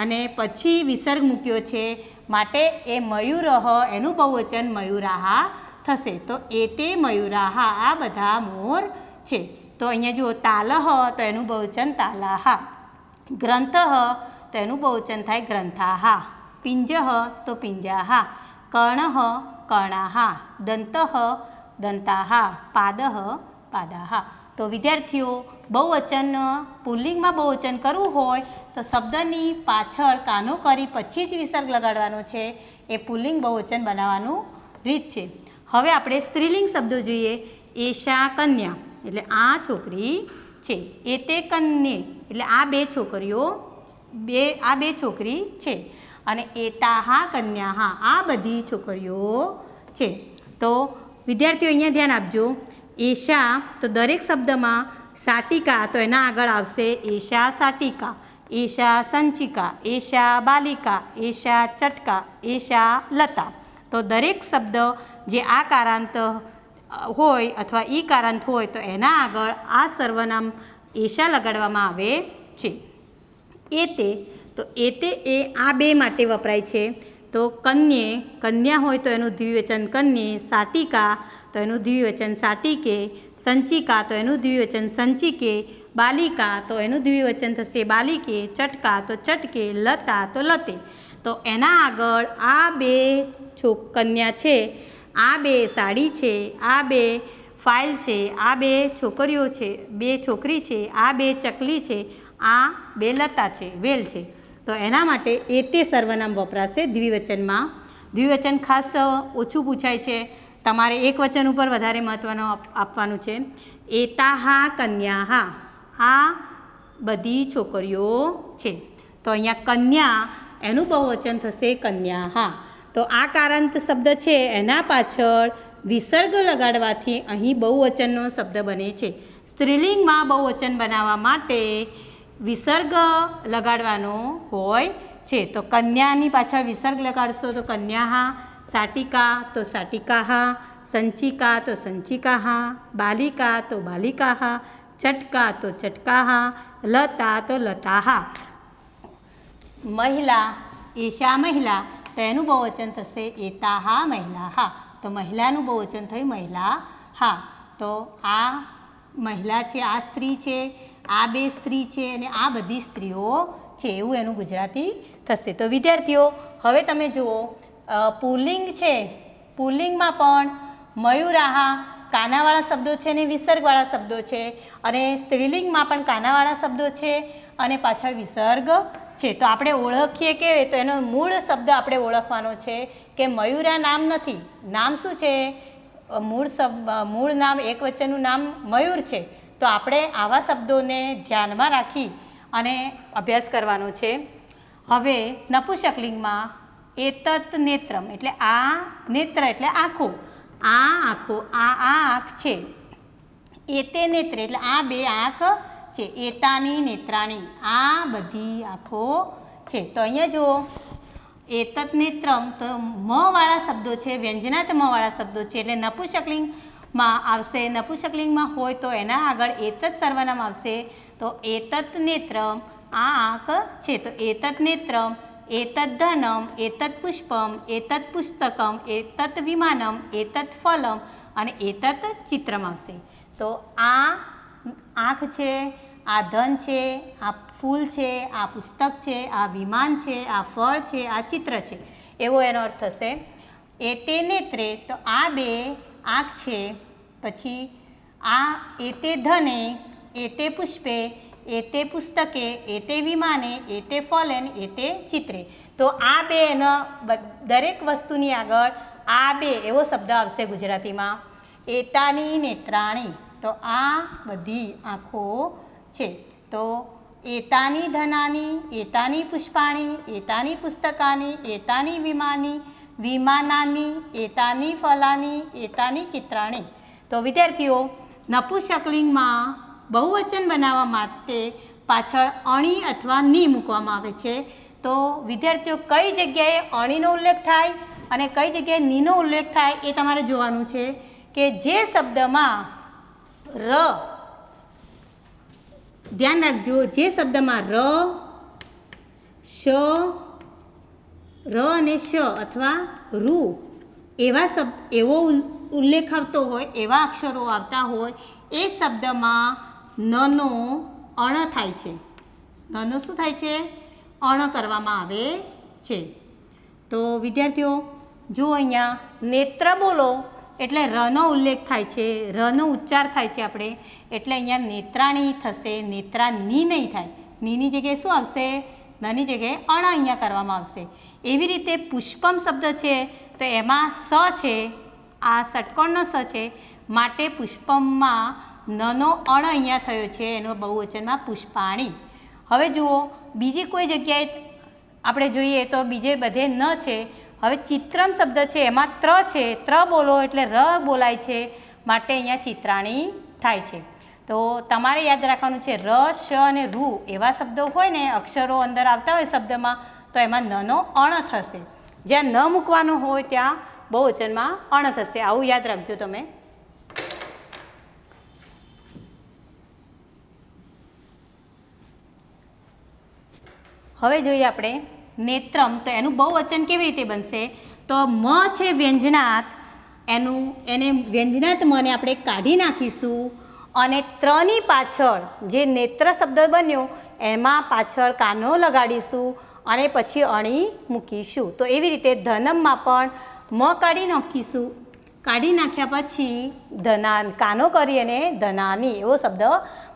અને પછી વિસર્ગ મૂક્યો છે, માટે એ મયુરહ એનું બહુવચન મયુરાહા થશે. તો એતે મયુરાહા આ બધા મોર છે. તો અહીંયા જુઓ તાલહ તો એનું બહુવચન તાલાહા, ગ્રંથઃ તો એનું બહુવચન થાય ગ્રંથાહા, પિંજઃ તો પિંજાહા, કર્ણઃ કર્ણાહા, દંતઃ દંતાહા, પાદઃ પાદાહા. તો વિદ્યાર્થીઓ બહુવચન પુલ્લિંગમાં બહુવચન કરવું હોય તો શબ્દની પાછળ કાનો કરી પછી જ વિસર્ગ લગાડવાનો છે. એ પુલ્લિંગ બહુવચન બનાવવાનું રીત છે. હવે આપણે સ્ત્રીલિંગ શબ્દો જોઈએ. એશા કન્યા એટલે આ છોકરી છે, એતે કન્યે એટલે આ બે છોકરીઓ આ બે છોકરી છે, અને એતાહા કન્યાહા આ બધી છોકરીઓ છે. તો વિદ્યાર્થીઓ અહીંયા ધ્યાન આપજો. એશા તો દરેક શબ્દમાં સાટિકા તો એના આગળ આવશે એશા સાટિકા, એશા સંચિકા, એશા બાલિકા, એશા ચટકા, એશા લતા. તો દરેક શબ્દ જે આ કારાંત હોય અથવા ઈ કારાંત હોય તો એના આગળ આ સર્વનામ એશા લગાડવામાં આવે છે. એતે, તો એતે એ આ બે માટે વપરાય છે. તો કન્યે, કન્યા હોય તો એનું દ્વિવચન કન્યે, સાટિકા તો એનું દ્વિવચન સાટિકે, સંચિકા તો એનું દ્વિવચન સંચિકે, બાલિકા તો એનું દ્વિવચન થશે બાલિકે, ચટકા તો ચટકે, લતા તો લતે. તો એના આગળ આ બે કન્યા છે, આ બે સાડી છે, આ બે ફાઇલ છે, આ બે છોકરીઓ છે, બે છોકરી છે, આ બે ચકલી છે, આ બે લતા છે, વેલ છે. તો એના માટે એ તે સર્વનામ વપરાશે દ્વિવચનમાં. દ્વિવચન ખાસ ઓછું પૂછાય છે, તમારે એક વચન ઉપર વધારે મહત્ત્વનું આપવાનું છે. એતાહા કન્યાહા, આ બધી છોકરીઓ છે. તો અહીંયા કન્યા એનું બહુવચન થશે કન્યાહા. તો આ કારાંત શબ્દ છે એના પાછળ વિસર્ગ લગાડવાથી અહીં બહુવચનનો શબ્દ બને છે. સ્ત્રીલિંગમાં બહુવચન બનાવવા માટે વિસર્ગ લગાડવાનો હોય છે. તો કન્યાની પાછળ વિસર્ગ લગાડશો તો કન્યાહા, સાટિકા તો સાટિકાહા, સંચિકા તો સંચિકાહા, બાલિકા તો બાલિકાહા, ચટકા તો ચટકાહા, લતા તો લતાહા. મહિલા, એશા મહિલા, તો એનું બહુવચન થશે એતાહા મહિલાહા. તો મહિલાનું બહુવચન થયું મહિલાહા. તો આ મહિલા છે, આ સ્ત્રી છે, આ બે સ્ત્રી છે અને આ બધી સ્ત્રીઓ છે, એવું એનું ગુજરાતી થશે. તો વિદ્યાર્થીઓ હવે તમે જુઓ, પુલ્લિંગ છે, પુલ્લિંગમાં પણ મયુરાહા કાનાવાળા શબ્દો છે અને વિસર્ગવાળા શબ્દો છે, અને સ્ત્રીલિંગમાં પણ કાનાવાળા શબ્દો છે અને પાછળ વિસર્ગ છે. તો આપણે ઓળખીએ કે તો એનો મૂળ શબ્દ આપણે ઓળખવાનો છે કે મયુરા નામ નથી. નામ શું છે? મૂળ નામ એક વચનનું નામ મયુર છે. તો આપણે આવા શબ્દોને ધ્યાનમાં રાખી અને અભ્યાસ કરવાનો છે. હવે નપુંસકલિંગમાં એતત નેત્રમ એટલે આ નેત્ર એટલે આંખો, આ આંખો, આ આંખ છે. એતે નેત્ર એટલે આ બે આંખ છે. એતાની નેત્રાણી, આ બધી આંખો છે. તો અહીંયા જુઓ, એતત નેત્રમ તો મ વાળા શબ્દો છે, વ્યંજનાત મ વાળા શબ્દો છે એટલે નપુંસકલિંગમાં આવશે. નપુંસકલિંગમાં હોય તો એના આગળ એતત સર્વનામ આવશે. તો એતત નેત્રમ આ આંખ છે. તો એતત નેત્રમ, એતત ધનમ, એતત પુષ્પમ, એતત પુસ્તકમ, એતત વિમાનમ, એતત ફલમ અને એતત ચિત્રમ આવશે. તો આ આંખ છે, આ ધન છે, આ ફૂલ છે, આ પુસ્તક છે, આ વિમાન છે, આ ફળ છે, આ ચિત્ર છે, એવો એનો અર્થ થશે. એતે નેત્રે તો આ બે આંખ છે. પછી આ એતે ધને, એતે પુષ્પે, એતે પુસ્તકે, એતે વિમાને, એતે ફલેન, એતે ચિત્રે. તો આ બે એનો દરેક વસ્તુની આગળ આ બે એવો શબ્દ આવશે ગુજરાતીમાં. એતાની નેત્રાણી તો આ બધી આંખો છે. તો એતાની ધનાની, એતાની પુષ્પાણી, એતાની પુસ્તકાની, એતાની વિમાનાની, એતાની ફલાની, એતાની ચિત્રાણી. તો વિદ્યાર્થીઓ નપુંસકલિંગમાં બહુવચન બનાવવા માટે પાછળ અણી અથવા ની મૂકવામાં આવે છે. તો વિદ્યાર્થીઓ કઈ જગ્યાએ અણીનો ઉલ્લેખ થાય અને કઈ જગ્યાએ નીનો ઉલ્લેખ થાય એ તમારે જોવાનું છે. કે જે શબ્દમાં ર, ધ્યાન રાખજો, જે શબ્દમાં ર, શ, ર અને શ અથવા રૂ એવો ઉલ્લેખ આવતો હોય, એવા અક્ષરો આવતા હોય, એ શબ્દમાં નનો અણ થાય છે. નનો શું થાય છે? અણ કરવામાં આવે છે. તો વિદ્યાર્થીઓ જો અહીંયા નેત્ર બોલો એટલે રનો ઉલ્લેખ થાય છે, રનો ઉચ્ચાર થાય છે આપણે, એટલે અહીંયા નેત્રાણી થશે, નેત્રાની નહીં થાય. નીની જગ્યાએ શું આવશે? નની જગ્યાએ અણ અહીંયા કરવામાં આવશે. એવી રીતે પુષ્પમ શબ્દ છે તો એમાં સ છે, આ ષટકોણનો સ છે, માટે પુષ્પમમાં નનો અણ અહીંયા થયો છે, એનો બહુવચનમાં પુષ્પાણી. હવે જુઓ, બીજી કોઈ જગ્યાએ આપણે જોઈએ તો બીજે બધે ન છે. હવે ચિત્રમ શબ્દ છે એમાં ત્ર છે, ત્ર બોલો એટલે ર બોલાય છે, માટે અહીંયા ચિત્રાણી થાય છે. તો તમારે યાદ રાખવાનું છે, ર, શ અને રૂ એવા શબ્દો હોય ને, અક્ષરો અંદર આવતા હોય શબ્દમાં, તો એમાં નનો અણ થશે. જ્યાં ન મૂકવાનું હોય ત્યાં બહુવચનમાં અણ થશે. આવું યાદ રાખજો તમે. હવે જોઈએ આપણે નેત્રમ. તો એનું બહુવચન કેવી રીતે બનશે? તો મ છે વ્યંજનાત, એને વ્યંજનાત મને આપણે કાઢી નાખીશું અને ત્રની પાછળ જે નેત્ર શબ્દ બન્યો એમાં પાછળ કાનો લગાડીશું અને પછી અણી મૂકીશું. તો એવી રીતે ધનમમાં પણ મ કાઢી નાખીશું. કાઢી નાખ્યા પછી ધના કાનો કરી અને ધનાની એવો શબ્દ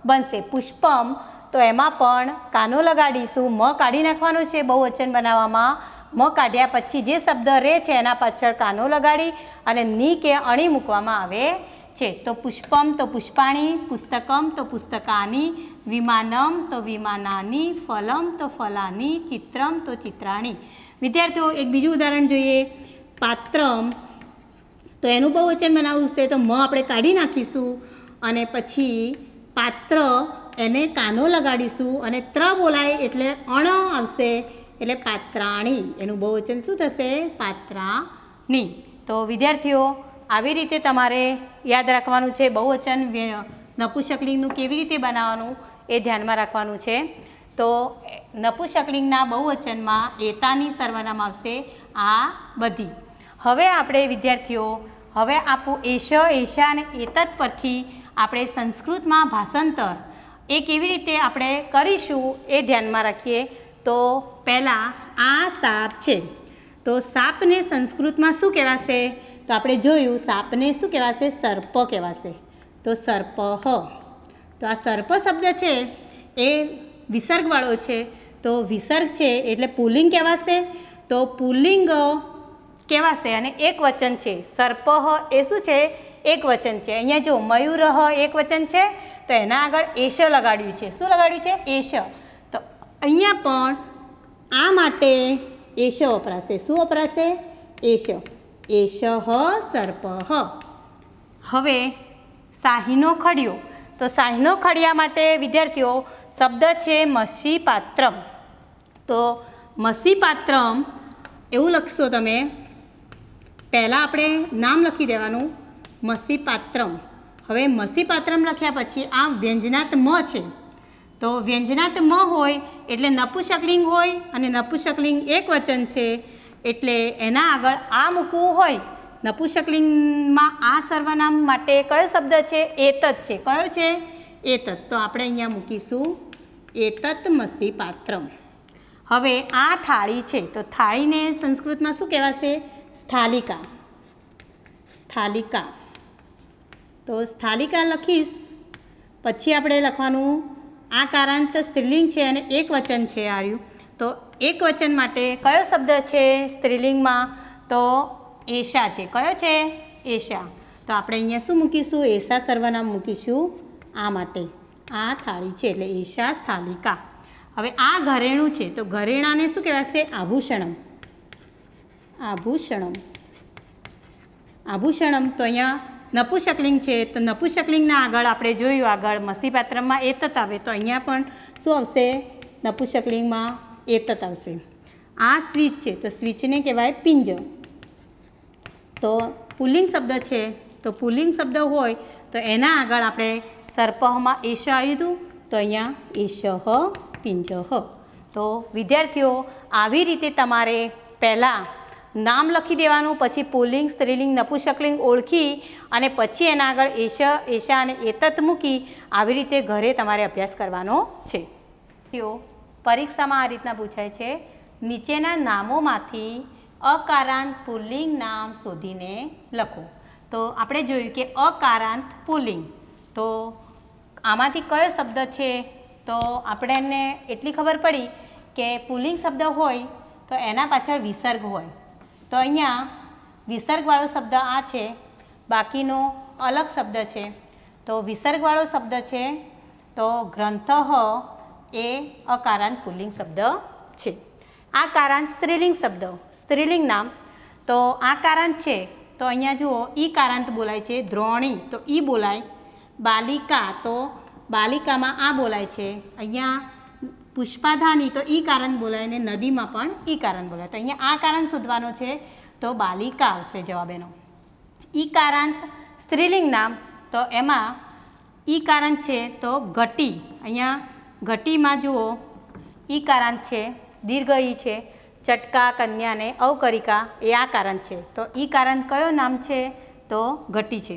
બનશે. પુષ્પમ તો એમાં પણ કાનો લગાડીશું. મ કાઢી નાખવાનો છે બહુવચન બનાવવામાં. મ કાઢ્યા પછી જે શબ્દ રહે છે એના પાછળ કાનો લગાડી અને ની કે અણી મૂકવામાં આવે છે. તો પુષ્પમ તો પુષ્પાણી, પુસ્તકમ તો પુસ્તકાની, વિમાનમ તો વિમાનાની, ફલમ તો ફલાની, ચિત્રમ તો ચિત્રાણી. વિદ્યાર્થીઓ એક બીજું ઉદાહરણ જોઈએ. પાત્રમ તો એનું બહુવચન બનાવવું છે તો મ આપણે કાઢી નાખીશું અને પછી પાત્ર એને કાનો લગાડીશું અને ત્ર બોલાય એટલે અણ આવશે એટલે પાત્રાણી. એનું બહુવચન શું થશે? પાત્રાની. તો વિદ્યાર્થીઓ આવી રીતે તમારે યાદ રાખવાનું છે. બહુવચન નપુંસકલિંગનું કેવી રીતે બનાવવાનું એ ધ્યાનમાં રાખવાનું છે. તો નપુંસકલિંગના બહુવચનમાં એતાની સર્વનામ આવશે આ બધી. હવે આપણે વિદ્યાર્થીઓ હવે આપું એશ, એશા અને એતત પરથી આપણે સંસ્કૃતમાં ભાષાંતર એ કેવી રીતે આપણે કરીશું એ ધ્યાનમાં રાખીએ. તો પહેલાં આ સાપ છે તો સાપને સંસ્કૃતમાં શું કહેવાશે? તો આપણે જોયું સાપને શું કહેવાશે? સર્પ કહેવાશે. તો સર્પ. તો આ સર્પ શબ્દ છે એ વિસર્ગવાળો છે. તો વિસર્ગ છે એટલે પુલ્લિંગ કહેવાશે. તો પુલ્લિંગ કહેવાશે અને એક વચન છે. સર્પ એ શું છે? એક વચન છે. અહીંયા જો મયુર એક વચન છે તો એના આગળ એશ લગાડ્યું છે. શું લગાડ્યું છે? એશ. તો અહીંયા પણ આ માટે એશ વપરાશે. શું વપરાશે? એશ. એશ સર્પ. હવે શાહીનો ખડિયો. તો શાહીનો ખડિયા માટે વિદ્યાર્થીઓ શબ્દ છે મસી પાત્રમ. તો મસી પાત્રમ એવું લખશો તમે. પહેલાં આપણે નામ લખી દેવાનું મસી પાત્રમ. હવે મસી પાત્રમ લખ્યા પછી આ વ્યંજનાત મ છે. તો વ્યંજનાત મ હોય એટલે નપુંસકલિંગ હોય અને નપુંસકલિંગ એક વચન છે એટલે એના આગળ આ મૂકવું હોય. નપુંસકલિંગમાં આ સર્વનામ માટે કયો શબ્દ છે? એતત છે. કયો છે? એતત. તો આપણે અહીંયા મૂકીશું એતત મસી પાત્રમ. હવે આ થાળી છે તો થાળીને સંસ્કૃતમાં શું કહેવાશે? સ્થાલિકા. સ્થાલિકા. તો સ્થાલિકા લખીશ પછી આપણે લખવાનું આ કારાંત સ્ત્રીલિંગ છે અને એક વચન છે આર્યું. તો એક વચન માટે કયો શબ્દ છે સ્ત્રીલિંગમાં? તો એશા છે. કયો છે? એશા. તો આપણે અહીંયા શું મૂકીશું? એશા સર્વનામ મૂકીશું આ માટે. આ થાળી છે એટલે એશા સ્થાલિકા. હવે આ ઘરેણું છે તો ઘરેણાને શું કહેવાશે? આભૂષણમ. આભૂષણમ. આભૂષણમ. તો અહીંયા નપુંસકલિંગ છે તો નપુંસકલિંગના આગળ આપણે જોયું આગળ મસી પાત્રમાં એતત આવે તો અહીંયા પણ શું આવશે? નપુંસકલિંગમાં એતત આવશે. આ સ્વિચ છે તો સ્વિચને કહેવાય પિંજર. તો પુલ્લિંગ શબ્દ છે તો પુલ્લિંગ શબ્દ હોય તો એના આગળ આપણે સર્પમાં એશ આવ્યું હતું તો અહીંયા એશ પિંજહ. તો વિદ્યાર્થીઓ આવી રીતે તમારે પહેલાં નામ લખી દેવાનું પછી પુલ્લિંગ, સ્ત્રીલિંગ, નપુંસકલિંગ ઓળખી અને પછી એના આગળ એશ, એશા અને એતત મૂકી આવી રીતે ઘરે તમારે અભ્યાસ કરવાનો છે. તેઓ પરીક્ષામાં આ રીતના પૂછાય છે. નીચેના નામોમાંથી અકારાંત પુલ્લિંગ નામ શોધીને લખો. તો આપણે જોયું કે અકારાંત પુલ્લિંગ. તો આમાંથી કયો શબ્દ છે? તો આપણને એટલી ખબર પડી કે પુલ્લિંગ શબ્દ હોય તો એના પાછળ વિસર્ગ હોય. તો અહીંયા વિસર્ગવાળો શબ્દ આ છે, બાકીનો અલગ શબ્દ છે. તો વિસર્ગવાળો શબ્દ છે તો ગ્રંથ એ અકારાંત પુલ્લિંગ શબ્દ છે. આ કારાંત સ્ત્રીલિંગ શબ્દ, સ્ત્રીલિંગ નામ. તો આ કારાંત છે તો અહીંયા જુઓ ઈ કારાંત બોલાય છે. દ્રોણી તો ઈ બોલાય. બાલિકા તો બાલિકામાં આ બોલાય છે. અહીંયા પુષ્પાધાની તો ઈ કારાંત બોલાય ને નદીમાં પણ ઈ કારાંત બોલાય. તો અહીંયા આ કારાંત શોધવાનો છે તો બાલિકા આવશે જવાબ એનો. ઈ કારાંત સ્ત્રીલિંગ નામ તો એમાં ઈ કારાંત છે તો ઘટી. અહીંયા ઘટીમાં જુઓ ઈ કારાંત છે, દીર્ઘ ઈ છે, ચટકા, કન્યા ને અવકરિકા એ આ કારાંત છે. તો ઈ કારાંત કયો નામ છે? તો ઘટી છે.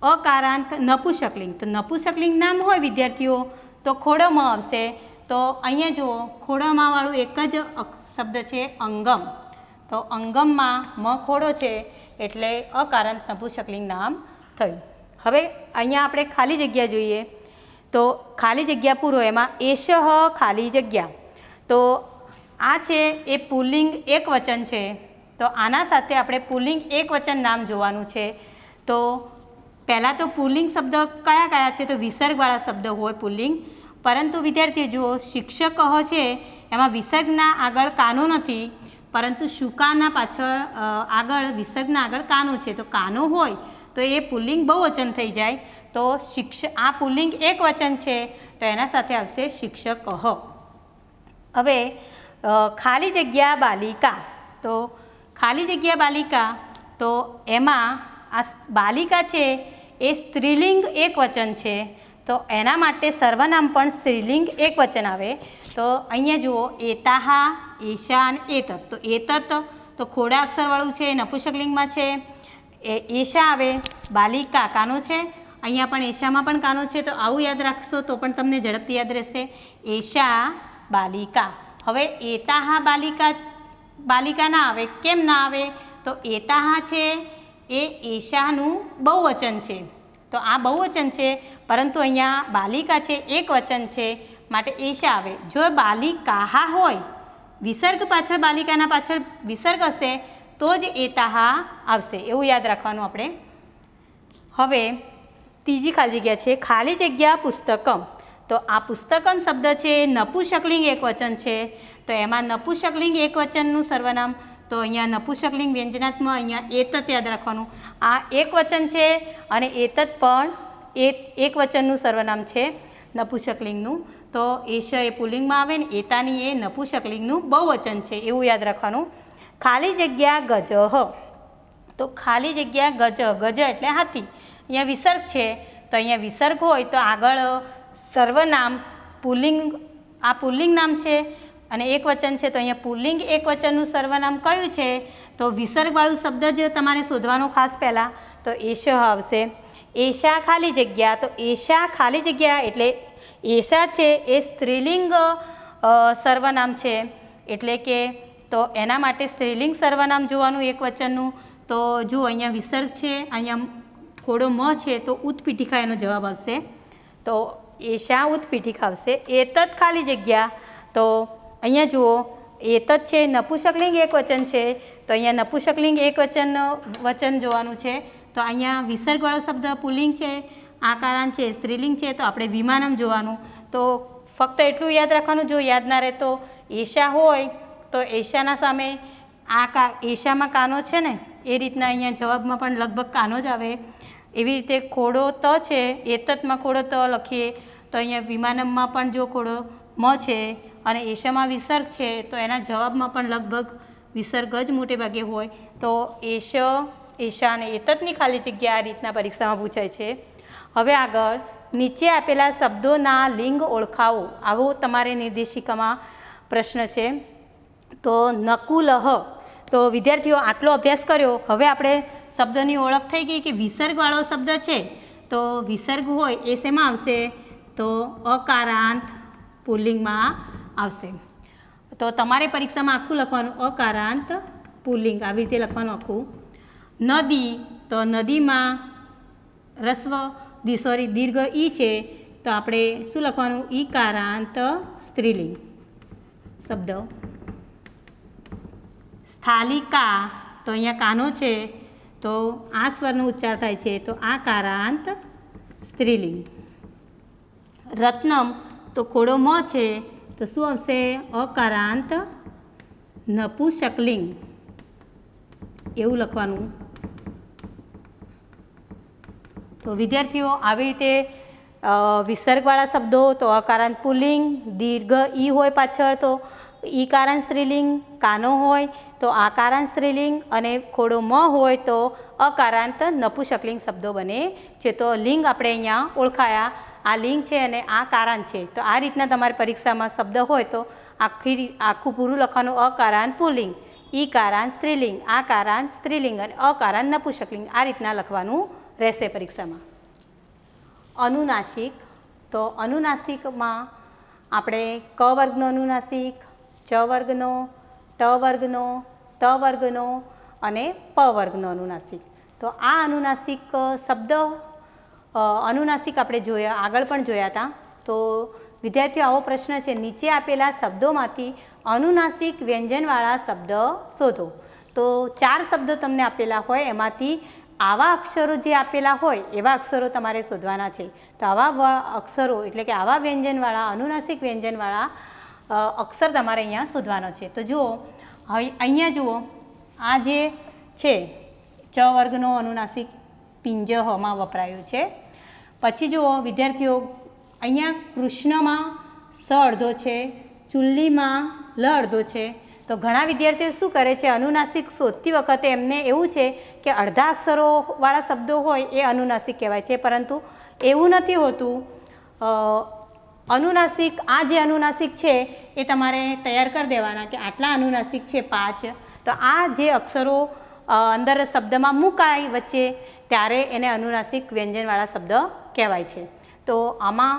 અકારાંત નપુંસકલિંગ. તો નપુંસકલિંગ નામ હોય વિદ્યાર્થીઓ તો ખોડો મ આવશે. તો અહીંયા જુઓ ખોડામાંવાળું એક જ શબ્દ છે અંગમ. તો અંગમમાં મ ખોડો છે એટલે અકારાંત નપુંસકલિંગ નામ થયું. હવે અહીંયા આપણે ખાલી જગ્યા જોઈએ. તો ખાલી જગ્યા પૂરો એમાં એશહ ખાલી જગ્યા. તો આ છે એ પુલ્લિંગ એક વચન છે. તો આના સાથે આપણે પુલ્લિંગ એક વચન નામ જોવાનું છે. તો પહેલાં તો પુલ્લિંગ શબ્દ કયા કયા છે? તો વિસર્ગવાળા શબ્દ હોય પુલ્લિંગ. પરંતુ વિદ્યાર્થીઓ જુઓ શિક્ષક છે એમાં વિસર્ગના આગળ કાનો નથી, પરંતુ શુકાના પાછળ આગળ વિસર્ગના આગળ કાનો છે. તો કાનો હોય તો એ પુલ્લિંગ બહુવચન થઈ જાય. તો આ પુલ્લિંગ એક વચન છે તો એના સાથે આવશે શિક્ષક. હવે ખાલી જગ્યા બાલિકા. તો ખાલી જગ્યા બાલિકા, તો એમાં આ બાલિકા છે એ સ્ત્રીલિંગ એક વચન છે. તો એના માટે સર્વનામ પણ સ્ત્રીલિંગ એક વચન આવે. તો અહીંયા જુઓ એતાહા, એશા અને એતત. તો એતત તો ખોડા અક્ષરવાળું છે, નપુંસકલિંગમાં છે. એશા આવે, બાલિકા કાનો છે, અહીંયા પણ એશામાં પણ કાનો છે. તો આવું યાદ રાખશો તો પણ તમને ઝડપથી યાદ રહેશે. એશા બાલિકા. હવે એતાહા બાલિકા, બાલિકા ના આવે. કેમ ના આવે? તો એતાહા છે એ એશાનું બહુવચન છે. તો આ બહુવચન છે, પરંતુ અહીંયા બાલિકા છે એક વચન છે માટે એશા આવે. જો બાલિકાહા હોય, વિસર્ગ પાછળ બાલિકાના પાછળ વિસર્ગ હશે તો જ એતાહા આવશે. એવું યાદ રાખવાનું આપણે. હવે ત્રીજી ખાલી જગ્યા છે ખાલી જગ્યા પુસ્તકમ. તો આ પુસ્તકમ શબ્દ છે નપુંસકલિંગ એક વચન છે. તો એમાં નપુંસકલિંગ એક વચનનું સર્વનામ. તો અહીંયા નપુંસકલિંગ વ્યંજનાત્મક, અહીંયા એતત યાદ રાખવાનું. આ એક વચન છે અને એતત પણ એક વચનનું સર્વનામ છે નપુંસકલિંગનું. તો એશ એ પુલ્લિંગમાં આવે ને એતાની એ નપુંસકલિંગનું બહુવચન છે, એવું યાદ રાખવાનું. ખાલી જગ્યા ગજહ. તો ખાલી જગ્યા ગજ. ગજ એટલે હાથી. અહીંયા વિસર્ગ છે તો અહીંયા વિસર્ગ હોય તો આગળ સર્વનામ પુલ્લિંગ, આ પુલ્લિંગ નામ છે અને એક વચન છે. તો અહીંયા પુલ્લિંગ એક વચનનું સર્વનામ કયું છે? તો વિસર્ગવાળું શબ્દ જ તમારે શોધવાનો ખાસ પહેલાં. તો એશ આવશે. એશા ખાલી જગ્યા. તો એશા ખાલી જગ્યા એટલે એશા છે એ સ્ત્રીલિંગ સર્વનામ છે, એટલે કે તો એના માટે સ્ત્રીલિંગ સર્વનામ જોવાનું એક વચનનું. તો જો અહીંયા વિસર્ગ છે, અહીંયા ખોડો મ છે તો ઉત્પીઠિકા એનો જવાબ આવશે. તો એશા ઉત્પીઠિકા આવશે. એતત ખાલી જગ્યા. તો અહીંયા જુઓ એતત છે નપુંસકલિંગ એક વચન છે. તો અહીંયા નપુંસકલિંગ એક વચન જોવાનું છે. તો અહીંયા વિસર્ગવાળો શબ્દ પુલ્લિંગ છે, આકારાંત છે, સ્ત્રીલિંગ છે. તો આપણે વિમાનમ જોવાનું. તો ફક્ત એટલું યાદ રાખવાનું, જો યાદ ના રહે તો એશા હોય તો એશાના સામે એશામાં કાનો છે ને એ રીતના અહીંયા જવાબમાં પણ લગભગ કાનો જ આવે. એવી રીતે ખોડો ત છે, એતતમાં ખોડો ત લખીએ તો અહીંયા વિમાનમમાં પણ જો ખોડો મ છે અને એશામાં વિસર્ગ છે તો એના જવાબમાં પણ લગભગ વિસર્ગ જ મોટે ભાગે હોય. તો એશા અને એતતની ખાલી જગ્યા આ રીતના પરીક્ષામાં પૂછાય છે. હવે આગળ નીચે આપેલા શબ્દોના લિંગ ઓળખાવો, આવો તમારે નિર્દેશિકામાં પ્રશ્ન છે. તો નકુલહ. તો વિદ્યાર્થીઓ આટલો અભ્યાસ કર્યો. હવે આપણે શબ્દની ઓળખ થઈ ગઈ કે વિસર્ગવાળો શબ્દ છે તો વિસર્ગ હોય એ શેમાં આવશે? તો અકારાંત પુલ્લિંગમાં આવશે. તો તમારે પરીક્ષામાં આખું લખવાનું અકારાંત પુલ્લિંગ, આવી રીતે લખવાનું આખું. નદી. તો નદીમાં દીર્ઘ ઈ છે તો આપણે શું લખવાનું? ઈકારાંત સ્ત્રીલિંગ શબ્દ. સ્થાલિકા. તો અહીંયા કાનો છે તો આ સ્વરનો ઉચ્ચાર થાય છે તો આકારાંત સ્ત્રીલિંગ. રત્નમ. તો ખોડો મ છે તો શું આવશે? અકારાંત નપુંસકલિંગ, એવું લખવાનું. તો વિદ્યાર્થીઓ આવી રીતે વિસર્ગવાળા શબ્દો તો અકારાંત પુલ્લિંગ, દીર્ઘ ઈ હોય પાછળ તો ઈકારાંત સ્ત્રીલિંગ, કાનો હોય તો આકારાંત સ્ત્રીલિંગ અને ખોડો મ હોય તો અકારાંત નપુંસકલિંગ શબ્દો બને છે. તો લિંગ આપણે અહીંયા ઓળખાયા. આ લિંગ છે અને આ કારાંત છે. તો આ રીતના તમારી પરીક્ષામાં શબ્દ હોય તો આખું પૂરું લખવાનું અકારાંત પુલ્લિંગ, ઈકારાંત સ્ત્રીલિંગ, આકારાંત સ્ત્રીલિંગ અને અકારાંત નપુંસકલિંગ, આ રીતના લખવાનું રહેશે પરીક્ષામાં. અનુનાસિક. તો અનુનાસિકમાં આપણે ક વર્ગનો અનુનાસિક, ચ વર્ગનો, ટ વર્ગનો, ત વર્ગનો અને પ વર્ગનો અનુનાસિક. તો આ અનુનાસિક શબ્દ અનુનાસિક આપણે જોયા, આગળ પણ જોયા હતા. તો વિદ્યાર્થીઓ, આવો પ્રશ્ન છે, નીચે આપેલા શબ્દોમાંથી અનુનાસિક વ્યંજનવાળા શબ્દ શોધો. તો 4 શબ્દો તમને આપેલા હોય, એમાંથી આવા અક્ષરો જે આપેલા હોય એવા અક્ષરો તમારે શોધવાના છે. તો આવા અક્ષરો એટલે કે આવા વ્યંજનવાળા અનુનાસિક વ્યંજનવાળા અક્ષર તમારે અહીંયા શોધવાનો છે. તો જુઓ, અહીંયા જુઓ, આ જે છે ચ વર્ગનો અનુનાસિક પિંજહમાં વપરાયું છે. પછી જુઓ વિદ્યાર્થીઓ, અહીંયા કૃષ્ણમાં સ અડધો છે, ચુલ્લીમાં લ અડધો છે. તો ઘણા વિદ્યાર્થીઓ શું કરે છે, અનુનાસિક શોધતી વખતે એમને એવું છે કે અડધા અક્ષરોવાળા શબ્દો હોય એ અનુનાસિક કહેવાય છે, પરંતુ એવું નથી હોતું. અનુનાસિક, આ જે અનુનાસિક છે એ તમારે તૈયાર કરી દેવાના કે આટલા અનુનાસિક છે 5. તો આ જે અક્ષરો અંદર શબ્દમાં મુકાય વચ્ચે, ત્યારે એને અનુનાસિક વ્યંજનવાળા શબ્દ કહેવાય છે. તો આમાં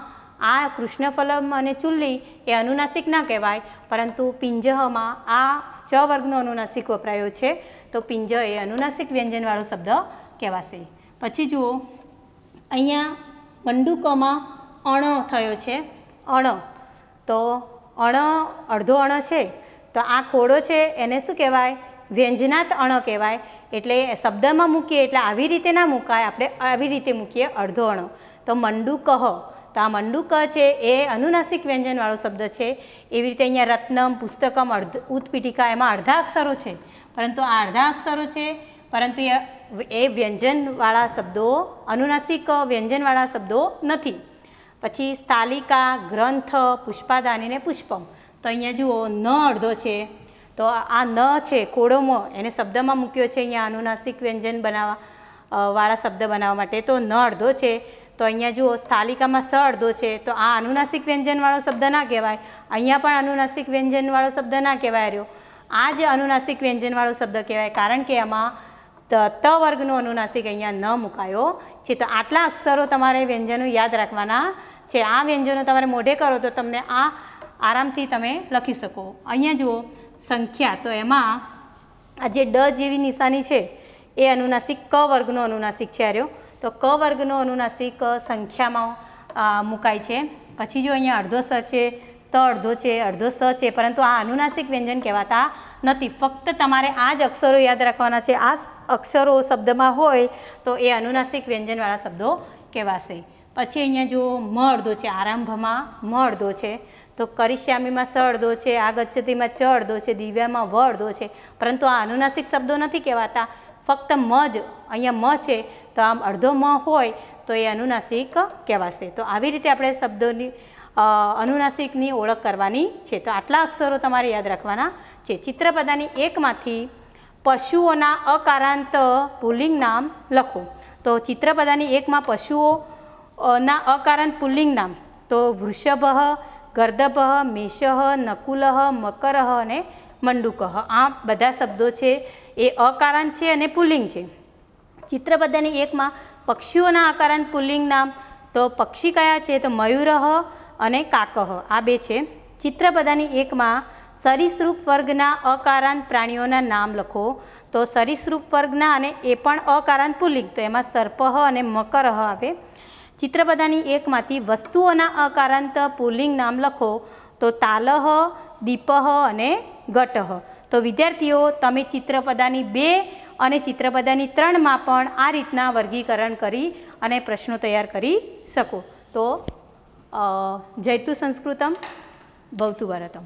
આ કૃષ્ણફલમ અને ચુલ્લી એ અનુનાસિક ના કહેવાય, પરંતુ પિંજહમાં આ ચ વર્ગનો અનુનાસિક વપરાયો છે, તો પિંજહ એ અનુનાસિક વ્યંજનવાળો શબ્દ કહેવાશે. પછી જુઓ, અહીંયા મંડુકમાં અણ થયો છે, અણ. તો અણ, અડધો અણ છે, તો આ ખોડો છે એને શું કહેવાય, વ્યંજનાત અણ કહેવાય. એટલે શબ્દમાં મૂકીએ એટલે આવી રીતે ના મુકાય, આપણે આવી રીતે મૂકીએ અડધો અણ. તો મંડુકહ, તો આ મંડુક છે એ અનુનાસિક વ્યંજનવાળો શબ્દ છે. એવી રીતે અહીંયા રત્નમ, પુસ્તકમ, ઉત્પીઠિકા, એમાં અડધા અક્ષરો છે, પરંતુ આ અડધા અક્ષરો છે, પરંતુ એ વ્યંજનવાળા શબ્દો, અનુનાસિક વ્યંજનવાળા શબ્દો નથી. પછી સ્થાલિકા, ગ્રંથ, પુષ્પાદાની ને પુષ્પમ. તો અહીંયા જુઓ, ન અડધો છે, તો આ ન છે કોડો મ, એને શબ્દમાં મૂક્યો છે અહીંયા અનુનાસિક વ્યંજન વાળા શબ્દ બનાવવા માટે. તો ન અડધો છે, તો અહીંયા જુઓ સ્થાલિકામાં સ અડધો છે, તો આ અનુનાસિક વ્યંજનવાળો શબ્દ ના કહેવાય. અહીંયા પણ અનુનાસિક વ્યંજનવાળો શબ્દ ના કહેવાય રહ્યો. આ જ અનુનાસિક વ્યંજનવાળો શબ્દ કહેવાય, કારણ કે આમાં ત વર્ગનો અનુનાસિક અહીંયા ન મુકાયો છે. તો આટલા અક્ષરો તમારે વ્યંજનો યાદ રાખવાના છે. આ વ્યંજનો તમારે મોઢે કરો તો તમને આ આરામથી તમે લખી શકો. અહીંયા જુઓ સંખ્યા, તો એમાં આ જે ડ જેવી નિશાની છે એ અનુનાસિક ક વર્ગનો અનુનાસિક છે આર્યો. તો ક વર્ગનો અનુનાસિક સંખ્યામાં મુકાય છે. પછી જો અહીંયા અડધો સ છે, ત અડધો છે, અડધો સ છે, પરંતુ આ અનુનાસિક વ્યંજન કહેવાતા નથી. ફક્ત તમારે આ જ અક્ષરો યાદ રાખવાના છે. આ અક્ષરો શબ્દમાં હોય તો એ અનુનાસિક વ્યંજનવાળા શબ્દો કહેવાશે. પછી અહીંયા જો મ અડધો છે, આરંભમાં મ અડધો છે, તો કરિષ્યામીમાં સ અડધો છે, આગચ્છતિમાં ચ અડધો છે, દિવ્યામાં વ અડધો છે, પરંતુ આ અનુનાસિક શબ્દો નથી કહેવાતા. ફક્ત મ જ અહીંયા મ છે, તો આમ અડધો મ હોય તો એ અનુનાસિક કહેવાશે. તો આવી રીતે આપણે શબ્દોની અનુનાસિકની ઓળખ કરવાની છે. તો આટલા અક્ષરો તમારે યાદ રાખવાના છે. ચિત્રપદાની એકમાંથી પશુઓના અકારાંત પુલ્લિંગ નામ લખો. તો ચિત્રપદાની એકમાં પશુઓના અકારાંત પુલ્લિંગ નામ, તો વૃષભ, ગર્દભ, મેષ, નકુલ, મકર અને મંડુક. આ બધા શબ્દો છે એ અકારાંત છે અને પુલ્લિંગ છે. ચિત્રપદાની એકમાં પક્ષીઓના અકારાંત પુલ્લિંગ નામ, તો પક્ષી કયા છે, તો મયુર અને કાકહ, આ બે છે. ચિત્રપદાની એકમાં સરીસૃપ વર્ગના અકારાંત પ્રાણીઓના નામ લખો. તો સરીસૃપ વર્ગના અને એ પણ અકારાંત પુલ્લિંગ, તો એમાં સર્પ અને મકર આવે. ચિત્રપદાની એકમાંથી વસ્તુઓના અકારાંત પુલ્લિંગ નામ લખો. તો તાલહ, દીપહ અને ઘટહ. તો વિદ્યાર્થીઓ, તમે ચિત્રપદાની 2 અને ચિત્રપદાની 3માં પણ આ રીતના વર્ગીકરણ કરી અને પ્રશ્નો તૈયાર કરી શકો. તો જયતુ સંસ્કૃતમ ભવતુ ભારતમ.